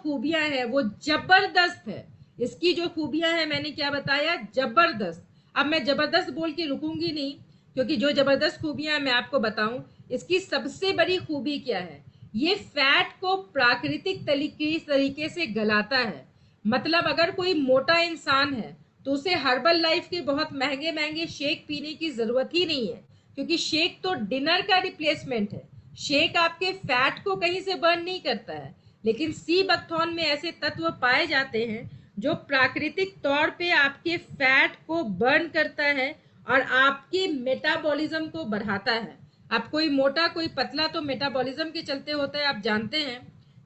खूबियां हैं वो जबरदस्त है। इसकी जो खूबियां हैं मैंने क्या बताया, जबरदस्त। अब मैं जबरदस्त बोल के रुकूंगी नहीं, क्योंकि जो जबरदस्त खूबियां हैं मैं आपको बताऊं। इसकी सबसे बड़ी खूबी क्या है, ये फैट को प्राकृतिक तरीके से गलाता है। मतलब अगर कोई मोटा इंसान है तो उसे हर्बल लाइफ के बहुत महंगे महंगे शेक पीने की जरूरत ही नहीं है, क्योंकि शेक तो डिनर का रिप्लेसमेंट है। शेक आपके फैट को कहीं से बर्न नहीं करता है, लेकिन सी बकथॉर्न में ऐसे तत्व पाए जाते हैं जो प्राकृतिक तौर पे आपके फैट को बर्न करता है और आपके मेटाबॉलिज्म को बढ़ाता है। अब कोई मोटा कोई पतला तो मेटाबॉलिज्म के चलते होता है, आप जानते हैं।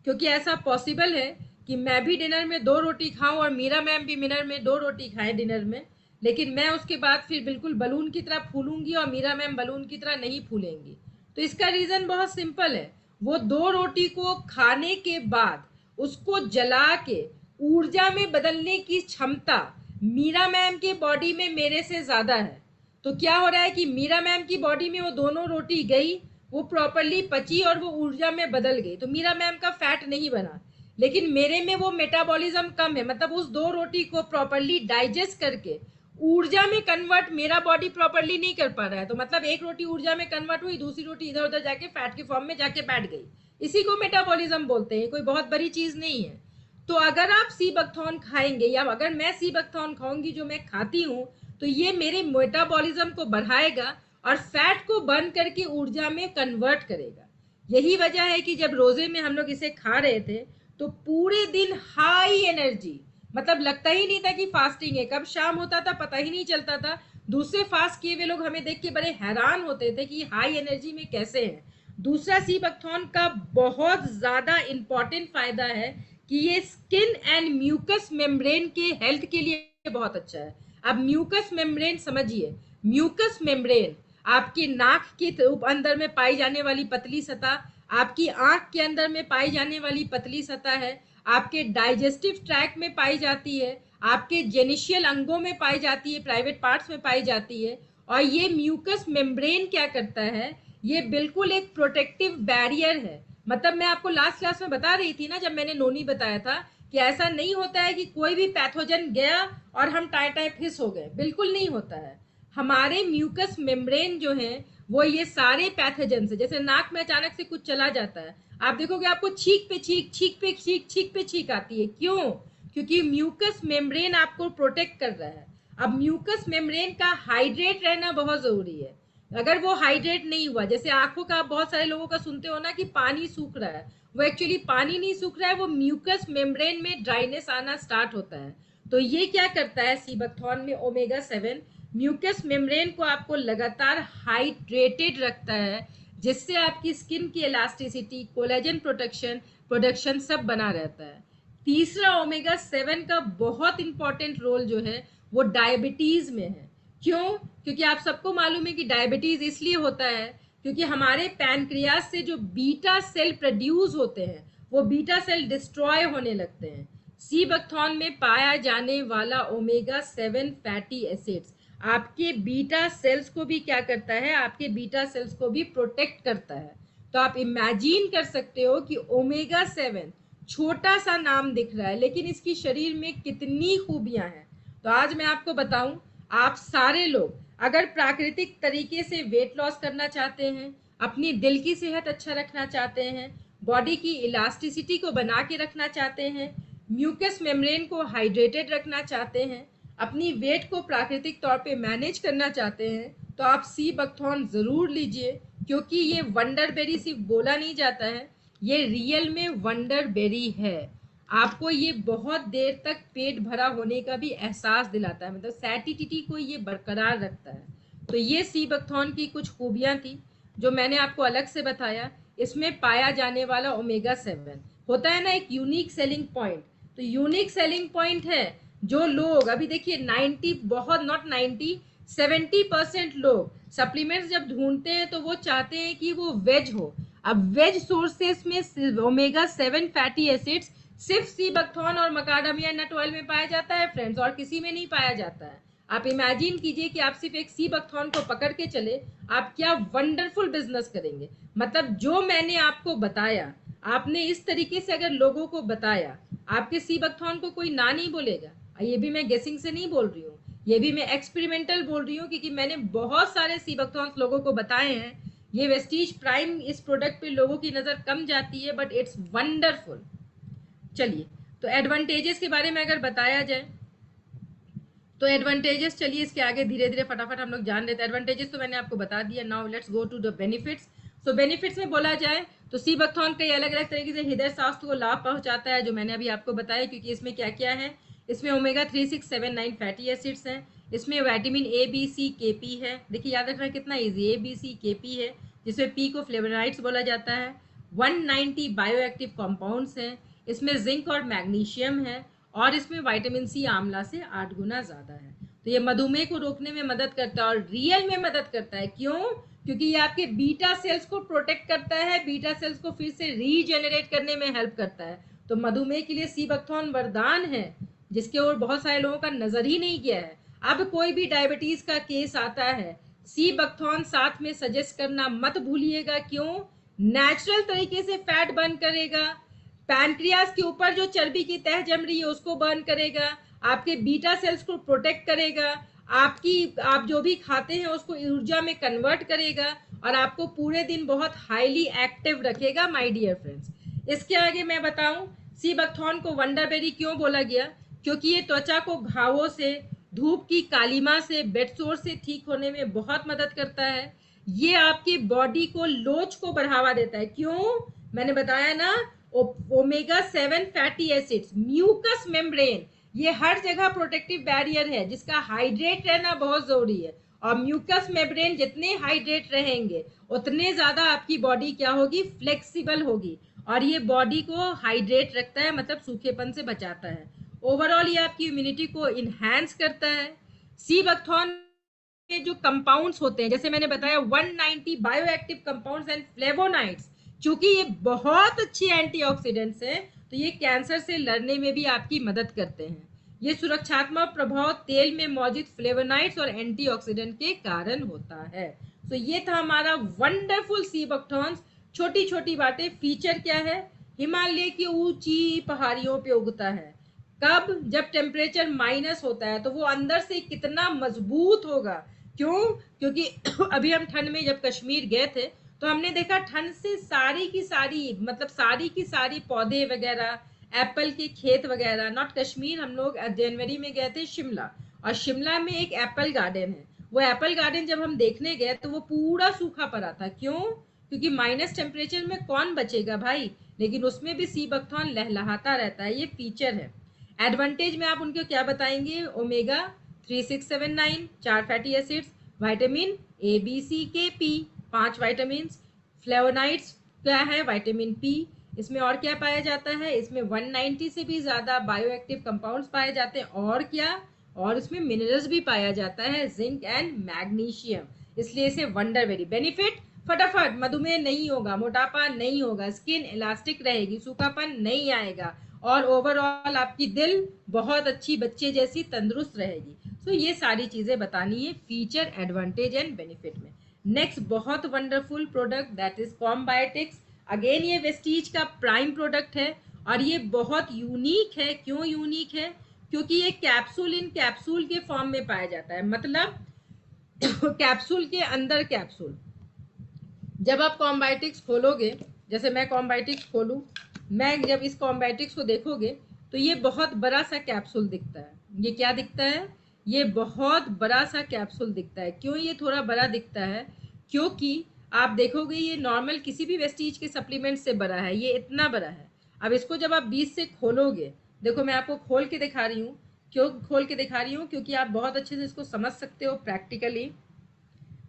क्योंकि ऐसा पॉसिबल है कि मैं भी डिनर में 2 रोटी खाऊं और मीरा मैम भी डिनर में 2 रोटी खाएं डिनर में, लेकिन मैं उसके बाद फिर बिल्कुल बलून की तरह फूलूंगी और मीरा मैम बलून की तरह नहीं फूलेंगी। तो इसका रीजन बहुत सिंपल है, वो 2 रोटी को खाने के बाद उसको जला के ऊर्जा में बदलने की क्षमता मीरा मैम के बॉडी में मेरे से ज्यादा है। तो क्या हो रहा है कि मीरा मैम की बॉडी में वो दोनों रोटी गई, वो प्रॉपरली पची और वो ऊर्जा में बदल गई, तो मीरा मैम का फैट नहीं बना। लेकिन मेरे में वो मेटाबॉलिज्म कम है, मतलब उस 2 रोटी को प्रॉपरली डाइजेस्ट करके ऊर्जा में कन्वर्ट मेरा बॉडी प्रॉपरली नहीं कर पा रहा है। तो मतलब एक रोटी ऊर्जा में कन्वर्ट हुई, दूसरी रोटी इधर उधर जाके फैट के फॉर्म में जाके बैठ गई। इसी को मेटाबॉलिज्म बोलते हैं, कोई बहुत बड़ी चीज नहीं है। तो अगर आप सी बकथॉर्न खाएंगे या अगर मैं सी बकथॉर्न खाऊंगी जो मैं खाती हूँ, तो ये मेरे मेटाबॉलिज्म को बढ़ाएगा और फैट को बर्न करके ऊर्जा में कन्वर्ट करेगा। यही वजह है कि जब रोजे में हम लोग इसे खा रहे थे तो पूरे दिन हाई एनर्जी, मतलब लगता ही नहीं था कि फास्टिंग है, कब शाम होता था पता ही नहीं चलता था। दूसरे फास्ट किए हुए लोग हमें देख के बड़े हैरान होते थे कि हाई एनर्जी में कैसे है। दूसरा सी बकथॉर्न का बहुत ज्यादा इंपॉर्टेंट फायदा है कि ये स्किन एंड म्यूकस मेम्ब्रेन के हेल्थ के लिए बहुत अच्छा है। अब म्यूकस मेम्ब्रेन समझिए, म्यूकस मेम्ब्रेन आपकी नाक के अंदर में पाई जाने वाली पतली सतह, आपकी आंख के अंदर में पाई जाने वाली पतली सतह है, आपके डाइजेस्टिव ट्रैक में पाई जाती है, आपके जेनिशियल अंगों में पाई जाती है, प्राइवेट पार्ट्स में पाई जाती है। और ये म्यूकस मेम्ब्रेन क्या करता है, ये बिल्कुल एक प्रोटेक्टिव बैरियर है। मतलब मैं आपको लास्ट क्लास में बता रही थी ना, जब मैंने नोनी बताया था कि ऐसा नहीं होता है कि कोई भी पैथोजन गया और हम टाई टाई फिस हो गए, बिल्कुल नहीं होता है। हमारे म्यूकस मेम्ब्रेन जो है वो ये सारे पैथोजन से, जैसे नाक में अचानक से कुछ चला जाता है, आप देखोगे आपको छींक पे छींक, छींक पे छींक, छींक पे छींक आती है। क्यों? क्योंकि म्यूकस मेम्ब्रेन आपको प्रोटेक्ट कर रहा है। अब म्यूकस मेम्ब्रेन का हाइड्रेट रहना बहुत जरूरी है। अगर वो हाइड्रेट नहीं हुआ, जैसे आंखों का बहुत सारे लोगों का सुनते हो ना कि पानी सूख रहा है, वो एक्चुअली पानी नहीं सूख रहा है, वो म्यूकस मेम्ब्रेन में ड्राइनेस आना स्टार्ट होता है। तो ये क्या करता है सी बकथॉर्न में ओमेगा 7 म्यूकस मेम्ब्रेन को आपको लगातार हाइड्रेटेड रखता है, जिससे आपकी स्किन की इलास्टिसिटी, कोलेजन प्रोडक्शन सब बना रहता है। तीसरा ओमेगा 7 का बहुत इंपॉर्टेंट रोल जो है वो डायबिटीज में है। क्यों? क्योंकि आप सबको मालूम है कि डायबिटीज इसलिए होता है क्योंकि हमारे पैनक्रियास से जो बीटा सेल प्रोड्यूस होते हैं वो बीटा सेल डिस्ट्रॉय होने लगते हैं। सी बकथॉर्न में पाया जाने वाला ओमेगा 7 फैटी एसिड्स आपके बीटा सेल्स को भी क्या करता है, आपके बीटा सेल्स को भी प्रोटेक्ट करता है। तो आप इमेजिन कर सकते हो कि ओमेगा 7 छोटा सा नाम दिख रहा है लेकिन इसकी शरीर में कितनी खूबियां हैं। तो आज मैं आपको बताऊं, आप सारे लोग अगर प्राकृतिक तरीके से वेट लॉस करना चाहते हैं, अपनी दिल की सेहत अच्छा रखना चाहते हैं, बॉडी की इलास्टिसिटी को बना के रखना चाहते हैं, म्यूकस मेम्ब्रेन को हाइड्रेटेड रखना चाहते हैं, अपनी वेट को प्राकृतिक तौर पे मैनेज करना चाहते हैं, तो आप सी बकथॉर्न जरूर लीजिए। क्योंकि ये वंडर बेरी सिर्फ बोला नहीं जाता है, ये रियल में वंडर बेरी है। आपको ये बहुत देर तक पेट भरा होने का भी एहसास दिलाता है, मतलब सैटिटी को ये बरकरार रखता है। तो ये सी बकथॉर्न की कुछ खूबियां थी जो मैंने आपको अलग से बताया। इसमें पाया जाने वाला ओमेगा 7 होता है ना एक यूनिक सेलिंग पॉइंट। तो यूनिक सेलिंग पॉइंट है जो लोग अभी देखिए 90, बहुत नॉट 90, 70% लोग सप्लीमेंट्स जब ढूंढते हैं तो वो चाहते हैं कि वो वेज हो। अब वेज सोर्सेस में ओमेगा 7 फैटी एसिड्स सिर्फ सी बकथॉर्न और मकाडमिया नट ऑयल में पाया जाता है फ्रेंड्स, और किसी में नहीं पाया जाता है। आप इमेजिन कीजिए कि आप सिर्फ एक सी बकथॉर्न को पकड़ के चले, आप क्या वंडरफुल बिजनेस करेंगे। मतलब जो मैंने आपको बताया आपने इस तरीके से अगर लोगों को बताया, आपके सी बकथॉर्न को कोई ना नहीं बोलेगा। ये भी मैं गेसिंग से नहीं बोल रही हूँ, ये भी मैं एक्सपेरिमेंटल बोल रही हूँ, क्योंकि मैंने बहुत सारे सी बकथॉर्न लोगों को बताए हैं। ये वेस्टीज प्राइम इस प्रोडक्ट पे लोगों की नजर कम जाती है, बट इट्स वंडरफुल। चलिए, तो एडवांटेजेस के बारे में अगर बताया जाए तो एडवांटेजेस, चलिए इसके आगे धीरे धीरे फटाफट हम लोग जान लेते हैं। एडवांटेजेस तो मैंने आपको बता दिया। Now let's go to the benefits. So benefits में बोला जाए तो सी बकथॉर्न कई अलग अलग तरीके से हृदय स्वास्थ्य को लाभ पहुंचाता है, जो मैंने अभी आपको बताया, क्योंकि इसमें क्या क्या है। इसमें ओमेगा 3, 6, 7, 9 फैटी एसिड्स हैं। इसमें vitamin A, B, C, K, P है। देखिए याद रखना कितना ईजी, ए, बी, सी, के, पी है, जिसमें पी को फ्लेवोनाइड्स बोला जाता है। 190 बायो एक्टिव कॉम्पाउंड्स हैं। इसमें जिंक और मैग्नीशियम है, और इसमें विटामिन सी आंवला से 8 गुना ज्यादा है। तो ये मधुमेह को रोकने में मदद करता है, और रियल में मदद करता है। क्यों? क्योंकि ये आपके बीटा सेल्स को प्रोटेक्ट करता है, बीटा सेल्स को फिर से रीजेनरेट करने में हेल्प करता है। तो मधुमेह के लिए सी बकथॉर्न वरदान है, जिसके ओर बहुत सारे लोगों का नजर ही नहीं गया है। अब कोई भी डायबिटीज का केस आता है, सी बकथॉर्न साथ में सजेस्ट करना मत भूलिएगा। क्यों? नेचुरल तरीके से फैट बर्न करेगा, पैनक्रियाज के ऊपर जो चर्बी की तह जम रही है उसको बर्न करेगा, आपके बीटा सेल्स को प्रोटेक्ट करेगा, आप जो भी खाते हैं उसको ऊर्जा में कन्वर्ट करेगा, और आपको पूरे दिन बहुत हाईली एक्टिव रखेगा माय डियर फ्रेंड्स। इसके आगे मैं बताऊं, सी बकथॉर्न को वंडरबेरी क्यों बोला गया? क्योंकि ये त्वचा को घावों से, धूप की कालिमा से, बेडसोर से ठीक होने में बहुत मदद करता है। ये आपकी बॉडी को लोच को बढ़ावा देता है। क्यों? मैंने बताया ना, omega 7 fatty acids, mucus membrane, ये हर जगह प्रोटेक्टिव बैरियर है, जिसका हाइड्रेट रहना बहुत जरूरी है। और म्यूकस मेम्ब्रेन जितने हाइड्रेट रहेंगे उतने ज्यादा आपकी बॉडी क्या होगी? फ्लेक्सिबल होगी, और ये बॉडी को हाइड्रेट रखता है, मतलब सूखेपन से बचाता है। ओवरऑल ये आपकी इम्यूनिटी को इनहैंस करता है। सी बकथॉर्न के जो कंपाउंड्स होते हैं, जैसे मैंने बताया 190 बायोएक्टिव कंपाउंड्स एंड फ्लेवोनाइड्स, चूंकि ये बहुत अच्छे एंटीऑक्सीडेंट्स हैं, तो ये कैंसर से लड़ने में भी आपकी मदद करते हैं। ये सुरक्षात्मक प्रभाव तेल में मौजूद फ्लेवोनाइड्स और एंटीऑक्सीडेंट के कारण होता है। तो ये था हमारा वंडरफुल सी बकथॉर्न। छोटी छोटी बातें। फीचर क्या है? हिमालय की ऊंची पहाड़ियों पे उगता है। कब? जब टेम्परेचर माइनस होता है, तो वो अंदर से कितना मजबूत होगा। क्यों? क्योंकि अभी हम ठंड में जब कश्मीर गए थे, तो हमने देखा ठंड से सारी की सारी, मतलब सारी की सारी पौधे वगैरह, एप्पल के खेत वगैरह, नॉट कश्मीर, हम लोग जनवरी में गए थे शिमला, और शिमला में एक एप्पल गार्डन है। वो एप्पल गार्डन जब हम देखने गए तो वो पूरा सूखा पड़ा था। क्यों? क्योंकि माइनस टेम्परेचर में कौन बचेगा भाई, लेकिन उसमें भी सी बकथॉर्न लहलहाता रहता है। ये फीचर है। एडवांटेज में आप उनके क्या बताएंगे? Omega 3, 6, 7, 9 4 fatty acids, vitamin A, B, C, K, P 5 vitamin, flavonoids क्या है? Vitamin P. इसमें और क्या पाया जाता है? इसमें 190 से भी ज्यादा बायोएक्टिव कंपाउंड्स पाए जाते हैं। और क्या? और इसमें मिनरल्स भी पाया जाता है, जिंक एंड मैग्नीशियम। इसलिए इसे वंडरबेरी। बेनिफिट फटाफट, मधुमेह नहीं होगा, मोटापा नहीं होगा, स्किन इलास्टिक रहेगी, सूखापन नहीं आएगा, और ओवरऑल आपकी दिल बहुत अच्छी बच्चे जैसी तंदुरुस्त रहेगी। सो ये सारी चीजें बतानी है फीचर, एडवांटेज एंड बेनिफिट में। नेक्स्ट बहुत wonderful product, that is Combiotics. Again ये वेस्टीज का प्राइम प्रोडक्ट है, और ये बहुत यूनिक है। क्यों यूनिक है? क्योंकि ये कैप्सूल इन कैप्सूल के फॉर्म में पाया जाता है, मतलब कैप्सूल के अंदर कैप्सूल। जब आप कॉम्बायोटिक्स खोलोगे, जैसे मैं कॉम्बायोटिक्स खोलूं, मैं जब इस कॉम्बायोटिक्स को देखोगे तो ये बहुत बड़ा सा कैप्सूल दिखता है। ये क्या दिखता है? ये बहुत बड़ा सा कैप्सूल दिखता है। क्यों ये थोड़ा बड़ा दिखता है? क्योंकि आप देखोगे ये नॉर्मल किसी भी वेस्टीज के सप्लीमेंट से बड़ा है, ये इतना बड़ा है। अब इसको जब आप बीच से खोलोगे, देखो मैं आपको खोल के दिखा रही हूँ। क्यों खोल के दिखा रही हूँ? क्योंकि आप बहुत अच्छे से इसको समझ सकते हो प्रैक्टिकली।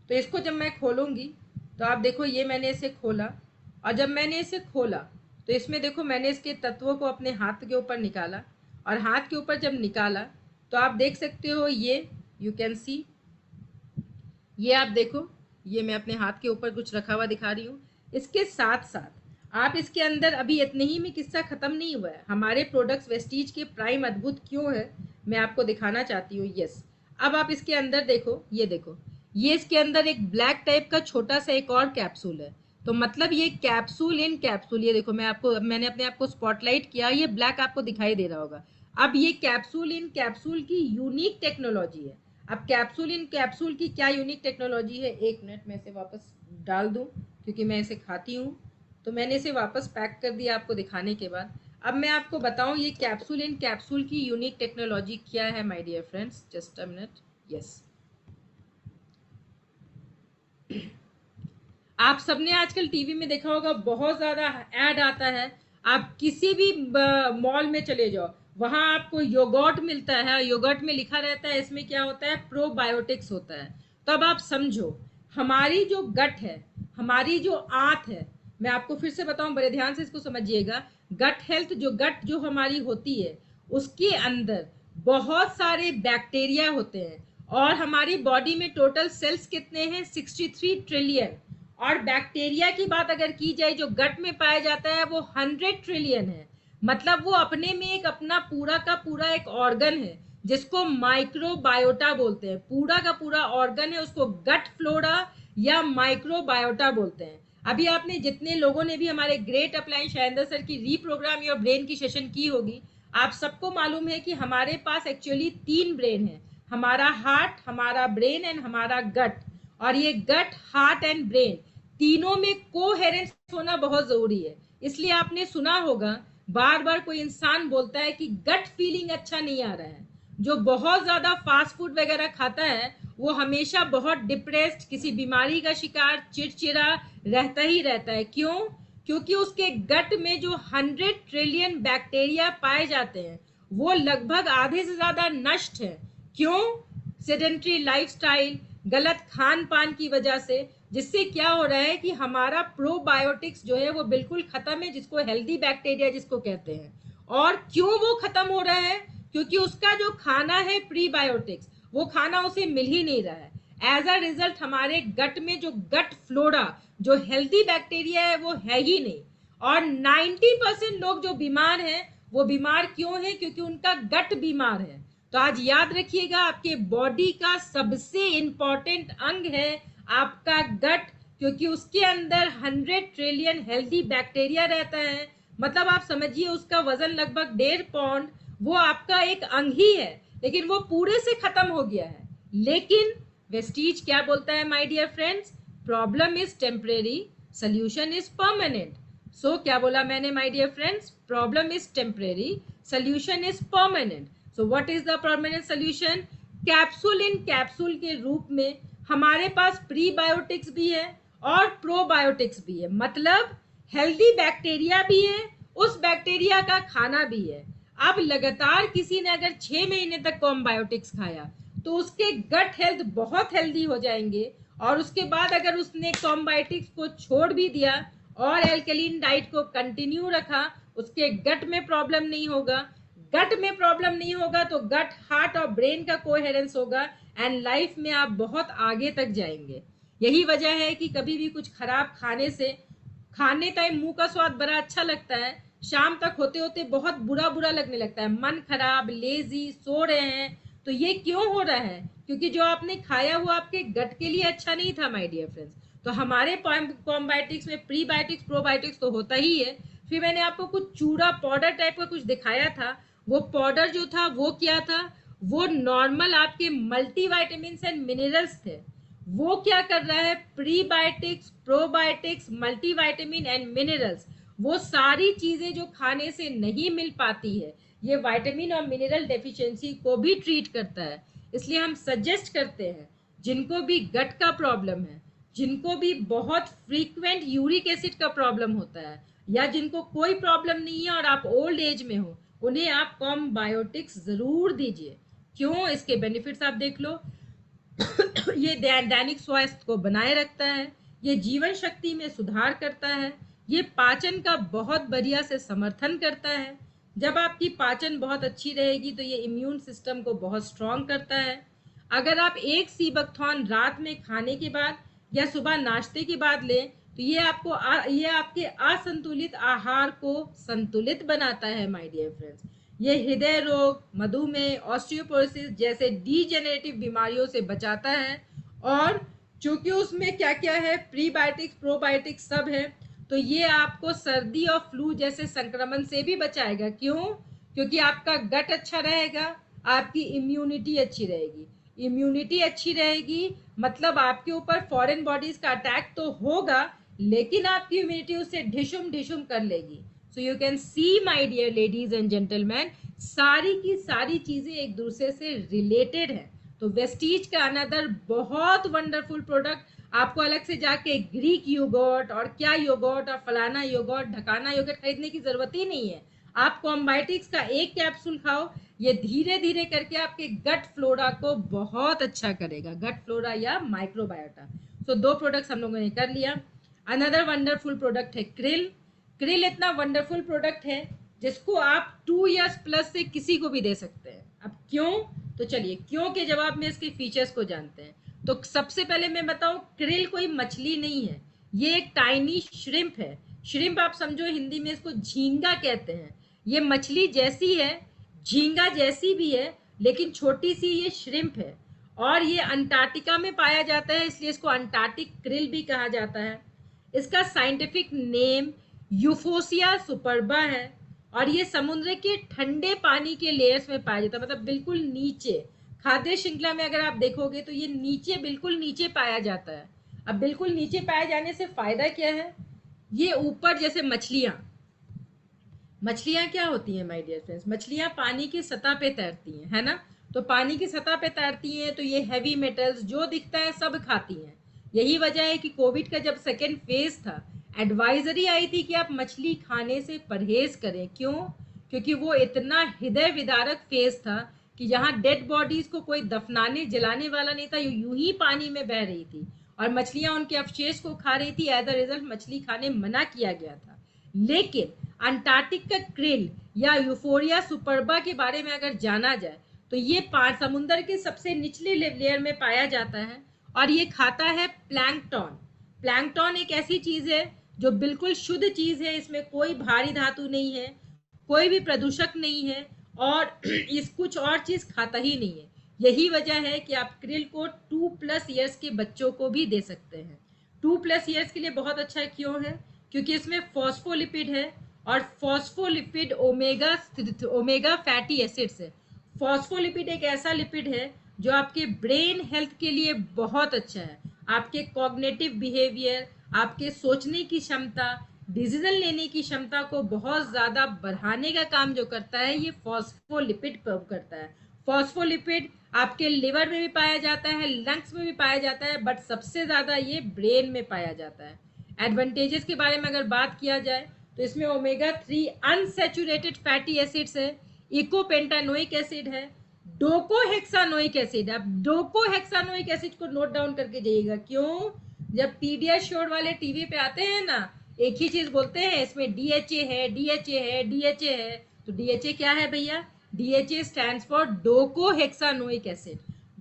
तो इसको जब मैं खोलूंगी तो आप देखो, ये मैंने इसे खोला, और जब मैंने इसे खोला तो इसमें देखो मैंने इसके तत्वों को अपने हाथ के ऊपर निकाला, और हाथ के ऊपर जब निकाला तो आप देख सकते हो, ये यू कैन सी, ये आप देखो, ये मैं अपने हाथ के ऊपर कुछ रखा हुआ दिखा रही हूँ। इसके साथ साथ आप इसके अंदर, अभी इतने ही में किस्सा खत्म नहीं हुआ है। हमारे प्रोडक्ट्स वेस्टीज के प्राइम अद्भुत क्यों है, मैं आपको दिखाना चाहती हूँ। यस, अब आप इसके अंदर देखो, ये देखो, ये इसके अंदर एक ब्लैक टाइप का छोटा सा एक और कैप्सूल है। तो मतलब ये कैप्सूल इन कैप्सूल, ये देखो मैंने अपने आप को स्पॉटलाइट किया, ये ब्लैक आपको दिखाई दे रहा होगा। अब ये कैप्सूल इन कैप्सूल की यूनिक टेक्नोलॉजी है। अब कैप्सूल इन कैप्सूल की क्या यूनिक टेक्नोलॉजी है, एक मिनट में इसे वापस डाल दूं, क्योंकि मैं इसे खाती हूँ, तो मैंने इसे वापस पैक कर दिया आपको दिखाने के बाद। अब मैं आपको बताऊं ये कैप्सूल इन कैप्सूल की यूनिक टेक्नोलॉजी क्या है my dear friends. Just a minute. Yes, आप सबने आजकल टीवी में देखा होगा, बहुत ज्यादा ऐड आता है। आप किसी भी मॉल में चले जाओ, वहां आपको योगर्ट मिलता है, योगर्ट में लिखा रहता है इसमें क्या होता है, प्रोबायोटिक्स होता है। तो अब आप समझो, हमारी जो गट है, हमारी जो आंत है, मैं आपको फिर से बताऊं, बड़े ध्यान से इसको समझिएगा। गट हेल्थ, जो गट जो हमारी होती है, उसके अंदर बहुत सारे बैक्टीरिया होते हैं। और हमारी बॉडी में टोटल सेल्स कितने हैं, 63 ट्रिलियन। और बैक्टीरिया की बात अगर की जाए जो गट में पाया जाता है, वो 100 ट्रिलियन है। मतलब वो अपने में एक अपना पूरा का पूरा एक ऑर्गन है, जिसको माइक्रोबायोटा बोलते हैं। पूरा का पूरा ऑर्गन है, उसको गट फ्लोरा या माइक्रोबायोटा बोलते हैं। अभी आपने जितने लोगों ने भी हमारे ग्रेट अपलाइन शायंदर सर की रीप्रोग्राम योर ब्रेन की सेशन की होगी, आप सबको मालूम है कि हमारे पास एक्चुअली 3 ब्रेन है, हमारा हार्ट, हमारा ब्रेन एंड हमारा गट। और ये गट, हार्ट एंड ब्रेन तीनों में कोहेरेंस होना बहुत जरूरी है। इसलिए आपने सुना होगा, बार बार कोई इंसान बोलता है कि गट फीलिंग अच्छा नहीं आ रहा है। जो बहुत ज्यादा फास्ट फूड वगैरह खाता है, वो हमेशा बहुत डिप्रेस्ड, किसी बीमारी का शिकार, चिड़चिड़ा रहता ही रहता है। क्यों? क्योंकि उसके गट में जो 100 ट्रिलियन बैक्टीरिया पाए जाते हैं, वो लगभग आधे से ज्यादा नष्ट है। क्यों? सेडेंट्री लाइफस्टाइल, गलत खान पान की वजह से, जिससे क्या हो रहा है कि हमारा प्रोबायोटिक्स जो है वो बिल्कुल खत्म है, जिसको हेल्दी बैक्टीरिया जिसको कहते हैं। और क्यों वो खत्म हो रहा है? क्योंकि उसका जो खाना है प्रीबायोटिक्स, वो खाना उसे मिल ही नहीं रहा है। एज अ रिजल्ट हमारे गट में जो गट फ्लोरा, जो हेल्दी बैक्टीरिया है, वो है ही नहीं। और 90% लोग जो बीमार हैं, वो बीमार क्यों है? क्योंकि उनका गट बीमार है। तो आज याद रखिएगा, आपके बॉडी का सबसे इंपॉर्टेंट अंग है आपका गट, क्योंकि उसके अंदर 100 ट्रिलियन हेल्दी बैक्टीरिया रहता है। मतलब आप समझिए, उसका वजन लगभग 1.5 पाउंड, वो आपका एक अंग ही है, लेकिन वो पूरे से खत्म हो गया है। लेकिन वेस्टीज क्या बोलता है my dear friends, problem is temporary, solution is permanent. So क्या बोला मैंने my dear friends, problem is temporary, solution is permanent. So what is the permanent solution? Capsule in capsule के रूप में हमारे पास प्रीबायोटिक्स भी है और प्रोबायोटिक्स भी है। मतलब हेल्दी बैक्टीरिया भी है, उस बैक्टीरिया का खाना भी है। अब लगातार किसी ने अगर 6 महीने तक कॉम्बायोटिक्स खाया, तो उसके गट हेल्थ बहुत हेल्दी हो जाएंगे। और उसके बाद अगर उसने कॉम्बायोटिक्स को छोड़ भी दिया और एल्कलीन डाइट को कंटिन्यू रखा, उसके गट में प्रॉब्लम नहीं होगा। गट में प्रॉब्लम नहीं होगा तो गट, हार्ट और ब्रेन का कोहेरेंस होगा, एंड लाइफ में आप बहुत आगे तक जाएंगे। यही वजह है कि कभी भी कुछ खराब खाने से, खाने टाइम मुंह का स्वाद बड़ा अच्छा लगता है, शाम तक होते होते बहुत बुरा बुरा लगने लगता है, मन खराब, लेजी, सो रहे हैं। तो ये क्यों हो रहा है? क्योंकि जो आपने खाया हुआ आपके गट के लिए अच्छा नहीं था माय डियर फ्रेंड्स। तो हमारे कॉम्बायोटिक्स में प्रीबायोटिक्स, प्रोबायोटिक्स तो होता ही है। फिर मैंने आपको कुछ चूड़ा पाउडर टाइप का कुछ दिखाया था। वो पाउडर जो था वो क्या था? वो नॉर्मल आपके मल्टीविटामिन्स एंड मिनरल्स थे। वो क्या कर रहा है? Prebiotics, probiotics, multivitamin and minerals, वो सारी चीजें जो खाने से नहीं मिल पाती है, ये विटामिन और मिनरल डेफिशिएंसी को भी ट्रीट करता है। इसलिए हम सजेस्ट करते हैं, जिनको भी गट का प्रॉब्लम है, जिनको भी बहुत फ्रीक्वेंट यूरिक एसिड का प्रॉब्लम होता है, या जिनको कोई प्रॉब्लम नहीं है और आप ओल्ड एज में हो, उन्हें आप कॉम्बायोटिक्स जरूर दीजिए। क्यों? इसके बेनिफिट्स आप देख लो। ये दैनिक स्वास्थ्य को बनाए रखता है, ये जीवन शक्ति में सुधार करता है, ये पाचन का बहुत बढ़िया से समर्थन करता है। जब आपकी पाचन बहुत अच्छी रहेगी तो ये इम्यून सिस्टम को बहुत स्ट्रांग करता है। अगर आप एक सीबकथॉर्न रात में खाने के बाद या सुबह नाश्ते के बाद लें, तो ये आपके असंतुलित आहार को संतुलित बनाता है माय डियर फ्रेंड्स। ये हृदय रोग, मधुमेह, ऑस्टियोपोरोसिस जैसे डीजेनरेटिव बीमारियों से बचाता है। और क्योंकि उसमें क्या क्या है, प्रीबायोटिक्स प्रोबायोटिक्स सब है, तो ये आपको सर्दी और फ्लू जैसे संक्रमण से भी बचाएगा। क्यों? क्योंकि आपका गट अच्छा रहेगा, आपकी इम्यूनिटी अच्छी रहेगी। इम्यूनिटी अच्छी रहेगी मतलब आपके ऊपर फॉरेन बॉडीज का अटैक तो होगा, लेकिन आपकी इम्यूनिटी उसे ढिशुम ढिशुम कर लेगी। So you can see my dear ladies and gentleman, सारी की सारी चीजें एक दूसरे से रिलेटेड है। तो वेस्टीज का अनदर बहुत वंडरफुल प्रोडक्ट, आपको अलग से जाके ग्रीक योगर्ट और क्या योगर्ट और फलाना योगर्ट ढकाना योगर्ट खरीदने की जरूरत ही नहीं है। आप कॉम्बायोटिक्स का एक कैप्सूल खाओ, ये धीरे धीरे करके आपके गट फ्लोरा को बहुत अच्छा करेगा, गट फ्लोरा या माइक्रोबायोटा। सो दो प्रोडक्ट्स हम लोगों ने कर लिया। अनदर वंडरफुल प्रोडक्ट है क्रिल। क्रिल इतना वंडरफुल प्रोडक्ट है जिसको आप 2 इयर्स प्लस से किसी को भी दे सकते हैं। अब क्यों? तो चलिए क्यों के जवाब में इसके फीचर्स को जानते हैं। तो सबसे पहले मैं बताऊं, क्रिल कोई मछली नहीं है, ये एक टाइनी श्रिम्प है। श्रिम्प आप समझो, हिंदी में इसको झींगा कहते हैं। ये मछली जैसी है, झींगा जैसी भी है, लेकिन छोटी सी ये श्रिम्प है और ये अंटार्कटिका में पाया जाता है, इसलिए इसको अंटार्कटिक क्रिल भी कहा जाता है। इसका साइंटिफिक नेम यूफोसिया सुपरबा है और ये समुद्र के ठंडे पानी के लेयर्स में पाया जाता है, मतलब बिल्कुल नीचे। खाद्य श्रृंखला में अगर आप देखोगे तो ये नीचे, बिल्कुल नीचे पाया जाता है। अब बिल्कुल नीचे पाए जाने से फायदा क्या है? ये ऊपर जैसे मछलियां, मछलियां क्या होती हैं माय डियर फ्रेंड्स? मछलियां पानी की सतह पे तैरती हैं, है ना? तो पानी की सतह पे तैरती हैं तो ये हैवी मेटल्स जो दिखता है सब खाती हैं। यही वजह है कि कोविड का जब सेकेंड फेज था, एडवाइजरी आई थी कि आप मछली खाने से परहेज करें। क्यों? क्योंकि वो इतना हृदय विदारक फेज था कि यहाँ डेड बॉडीज को कोई दफनाने जलाने वाला नहीं था, यूं ही पानी में बह रही थी और मछलियां उनके अवशेष को खा रही थी। एज अ रिजल्ट मछली खाने मना किया गया था। लेकिन अंटार्कटिक का क्रिल या यूफोरिया सुपरबा के बारे में अगर जाना जाए तो ये समुद्र के सबसे निचले लेयर में पाया जाता है और ये खाता है प्लैंकटन। प्लैंकटन एक ऐसी चीज है जो बिल्कुल शुद्ध चीज है, इसमें कोई भारी धातु नहीं है, कोई भी प्रदूषक नहीं है और इस कुछ और चीज खाता ही नहीं है। यही वजह है कि आप क्रिल को 2+ इयर्स के बच्चों को भी दे सकते हैं। 2+ इयर्स के लिए बहुत अच्छा क्यों है? क्योंकि इसमें फॉस्फोलिपिड है और फॉस्फोलिपिड ओमेगा फैटी एसिड्स है। फॉस्फोलिपिड एक ऐसा लिपिड है जो आपके ब्रेन हेल्थ के लिए बहुत अच्छा है। आपके कॉग्निटिव बिहेवियर, आपके सोचने की क्षमता, डिसीजन लेने की क्षमता को बहुत ज्यादा बढ़ाने का काम जो करता है ये फॉस्फोलिपिड करता है। फॉस्फोलिपिड आपके लिवर में भी पाया जाता है, लंग्स में भी पाया जाता है, बट सबसे ज्यादा ये ब्रेन में पाया जाता है। एडवांटेजेस के बारे में अगर बात किया जाए तो इसमें ओमेगा 3 अनसैचुरेटेड फैटी एसिड्स है, इकोपेंटानोइक एसिड है, डोकोहेक्सानोइक एसिड। अब डोकोहेक्सानोइक एसिड को नोट डाउन करके जाइएगा। क्यों? जब पीडियाश्योर वाले टीवी पे आते हैं ना, एक ही चीज बोलते हैं, इसमें डीएचए है, डीएचए है, डीएचए है। तो डीएचए क्या है भैया? DHA stands for docosahexaenoic acid.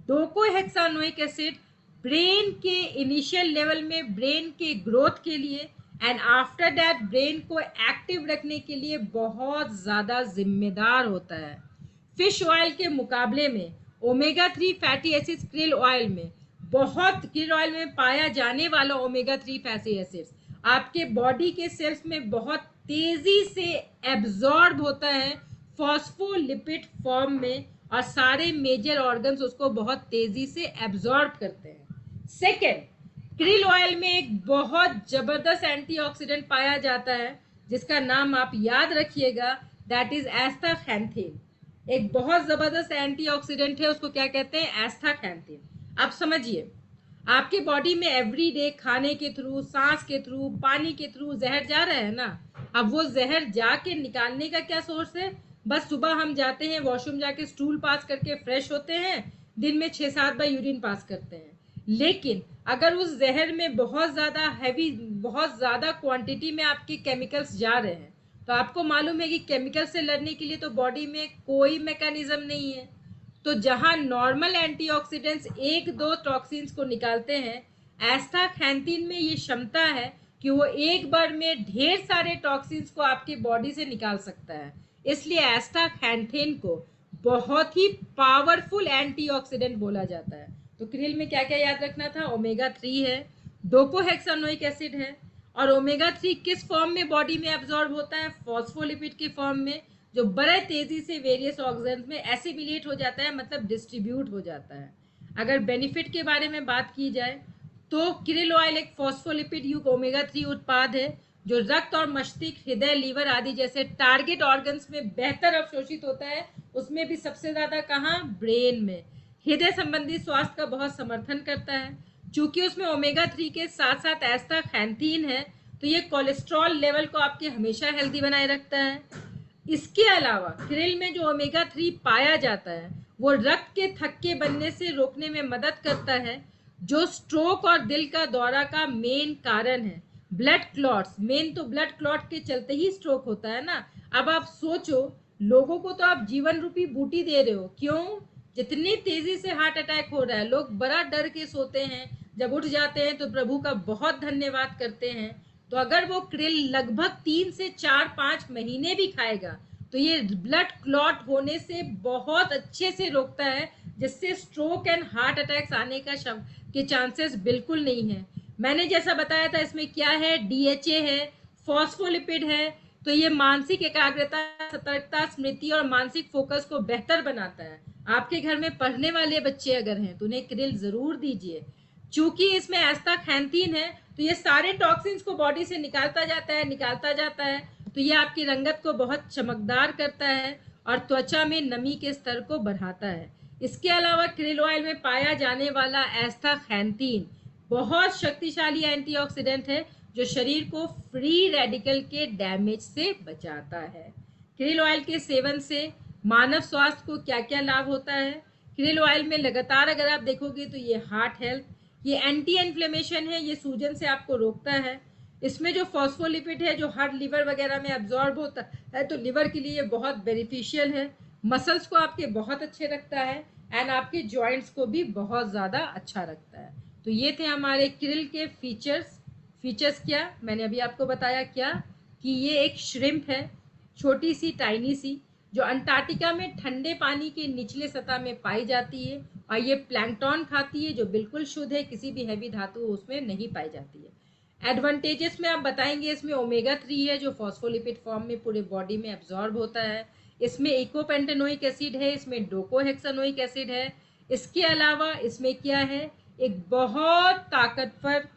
Docosahexaenoic acid brain के इनिशियल लेवल में ब्रेन के ग्रोथ के लिए एंड आफ्टर दैट ब्रेन को एक्टिव रखने के लिए बहुत ज्यादा जिम्मेदार होता है। फिश ऑयल के मुकाबले में omega 3 fatty acids krill oil में पाया जाने वाला ओमेगा 3 फैटी एसिड्स आपके बॉडी के सेल्स में बहुत तेजी से एब्जॉर्ब होता है फॉस्फोलिपिड फॉर्म में और सारे मेजर ऑर्गन्स उसको बहुत तेजी से एब्जॉर्ब करते हैं। सेकेंड, क्रिल ऑयल में एक बहुत जबरदस्त एंटीऑक्सीडेंट पाया जाता है जिसका नाम आप याद रखिएगा, दैट इज एस्टाक्सैंथिन। एक बहुत जबरदस्त एंटीऑक्सीडेंट है, उसको क्या कहते हैं? एस्टाक्सैंथिन। आप समझिए, आपके बॉडी में एवरीडे खाने के थ्रू, सांस के थ्रू, पानी के थ्रू जहर जा रहा है ना। अब वो जहर जाके निकालने का क्या सोर्स है? बस सुबह हम जाते हैं वॉशरूम, जाके स्टूल पास करके फ्रेश होते हैं, दिन में 6-7 बार यूरिन पास करते हैं। लेकिन अगर उस जहर में बहुत ज्यादा क्वांटिटी में आपके केमिकल्स जा रहे हैं तो आपको मालूम है कि केमिकल से लड़ने के लिए तो बॉडी में कोई मैकेनिज्म नहीं है। तो जहां नॉर्मल एंटीऑक्सीडेंट्स 1-2 टॉक्सिन्स को निकालते हैं, एस्टाक्सैंथिन में ये क्षमता है कि वो एक बार में ढेर सारे टॉक्सिन्स को आपके बॉडी से निकाल सकता है। इसलिए एस्टाक्सैंथिन को बहुत ही पावरफुल एंटीऑक्सीडेंट बोला जाता है। तो क्रिल में क्या क्या याद रखना था, ओमेगा 3 है, डोकोहेक्सानोइक एसिड है, और ओमेगा 3 किस फॉर्म में बॉडी में एब्जॉर्ब होता है, फॉस्फोलिपिड के फॉर्म में, जो बड़े तेजी से वेरियस ऑर्गन्स में एसिमिलेट हो जाता है, मतलब डिस्ट्रीब्यूट हो जाता है। अगर बेनिफिट के बारे में बात की जाए तो क्रिल ऑयल एक फॉस्फोलिपिड युक्त ओमेगा 3 उत्पाद है जो रक्त और मस्तिष्क, हृदय, लीवर आदि जैसे टारगेट ऑर्गन्स में बेहतर अवशोषित होता है, उसमें भी सबसे ज्यादा कहाँ, ब्रेन में। हृदय संबंधी स्वास्थ्य का बहुत समर्थन करता है। चूंकि उसमें ओमेगा 3 के साथ साथ एस्टाक्सैंथीन है, तो ये कोलेस्ट्रॉल लेवल को आपके हमेशा हेल्दी बनाए रखता है। इसके अलावा क्रिल में जो ओमेगा 3 पाया जाता है वो रक्त के थक्के बनने से रोकने में मदद करता है, जो स्ट्रोक और दिल का दौरा का मेन कारण है। ब्लड क्लॉट्स, मेन तो ब्लड क्लॉट के चलते ही स्ट्रोक होता है ना। अब आप सोचो, लोगों को तो आप जीवन रूपी बूटी दे रहे हो, क्यों? जितनी तेजी से हार्ट अटैक हो रहा है, लोग बड़ा डर के सोते हैं, जब उठ जाते हैं तो प्रभु का बहुत धन्यवाद करते हैं। तो अगर वो क्रिल लगभग 3 से 4-5 महीने भी खाएगा तो ये ब्लड क्लॉट होने से बहुत अच्छे से रोकता है, जिससे स्ट्रोक एंड हार्ट अटैक्स आने के चांसेस बिल्कुल नहीं है। मैंने जैसा बताया था, इसमें क्या है, डीएचए है, फॉस्फोलिपिड है, तो ये मानसिक एकाग्रता, सतर्कता, स्मृति और मानसिक फोकस को बेहतर बनाता है। आपके घर में पढ़ने वाले बच्चे अगर हैं तो उन्हें क्रिल जरूर दीजिए। चूंकि इसमें एस्टाक्सैंथीन है तो ये सारे टॉक्सिन्स को बॉडी से निकालता जाता है, तो ये आपकी रंगत को बहुत चमकदार करता है और त्वचा में नमी के स्तर को बढ़ाता है। इसके अलावा क्रिल ऑयल में पाया जाने वाला एस्टाक्सैंथीन बहुत शक्तिशाली एंटीऑक्सीडेंट है जो शरीर को फ्री रेडिकल के डैमेज से बचाता है। क्रिल ऑयल के सेवन से मानव स्वास्थ्य को क्या क्या लाभ होता है? क्रिल ऑयल में लगातार अगर आप देखोगे तो ये हार्ट हेल्थ, ये एंटी इन्फ्लेमेशन है, ये सूजन से आपको रोकता है। इसमें जो फॉस्फोलिपिड है जो हार्ट, लिवर वगैरह में एब्जॉर्ब होता है, तो लिवर के लिए बहुत बेनिफिशियल है। मसल्स को आपके बहुत अच्छे रखता है एंड आपके जॉइंट्स को भी बहुत ज़्यादा अच्छा रखता है। तो ये थे हमारे क्रिल के फीचर्स। फीचर्स क्या, मैंने अभी आपको बताया क्या, कि ये एक श्रिम्प है, छोटी सी, टाइनी सी, जो अंटार्कटिका में ठंडे पानी के निचले सतह में पाई जाती है, और ये प्लैंकटन खाती है जो बिल्कुल शुद्ध है, किसी भी हैवी धातु उसमें नहीं पाई जाती है। एडवांटेजेस में आप बताएंगे, इसमें ओमेगा 3 है जो फॉस्फोलिपिड फॉर्म में पूरे बॉडी में एब्जॉर्ब होता है, इसमें इकोपेंटेनोइक एसिड है, इसमें डोकोहेक्सानोइक एसिड है। इसके अलावा इसमें क्या है, एक बहुत ताकतवर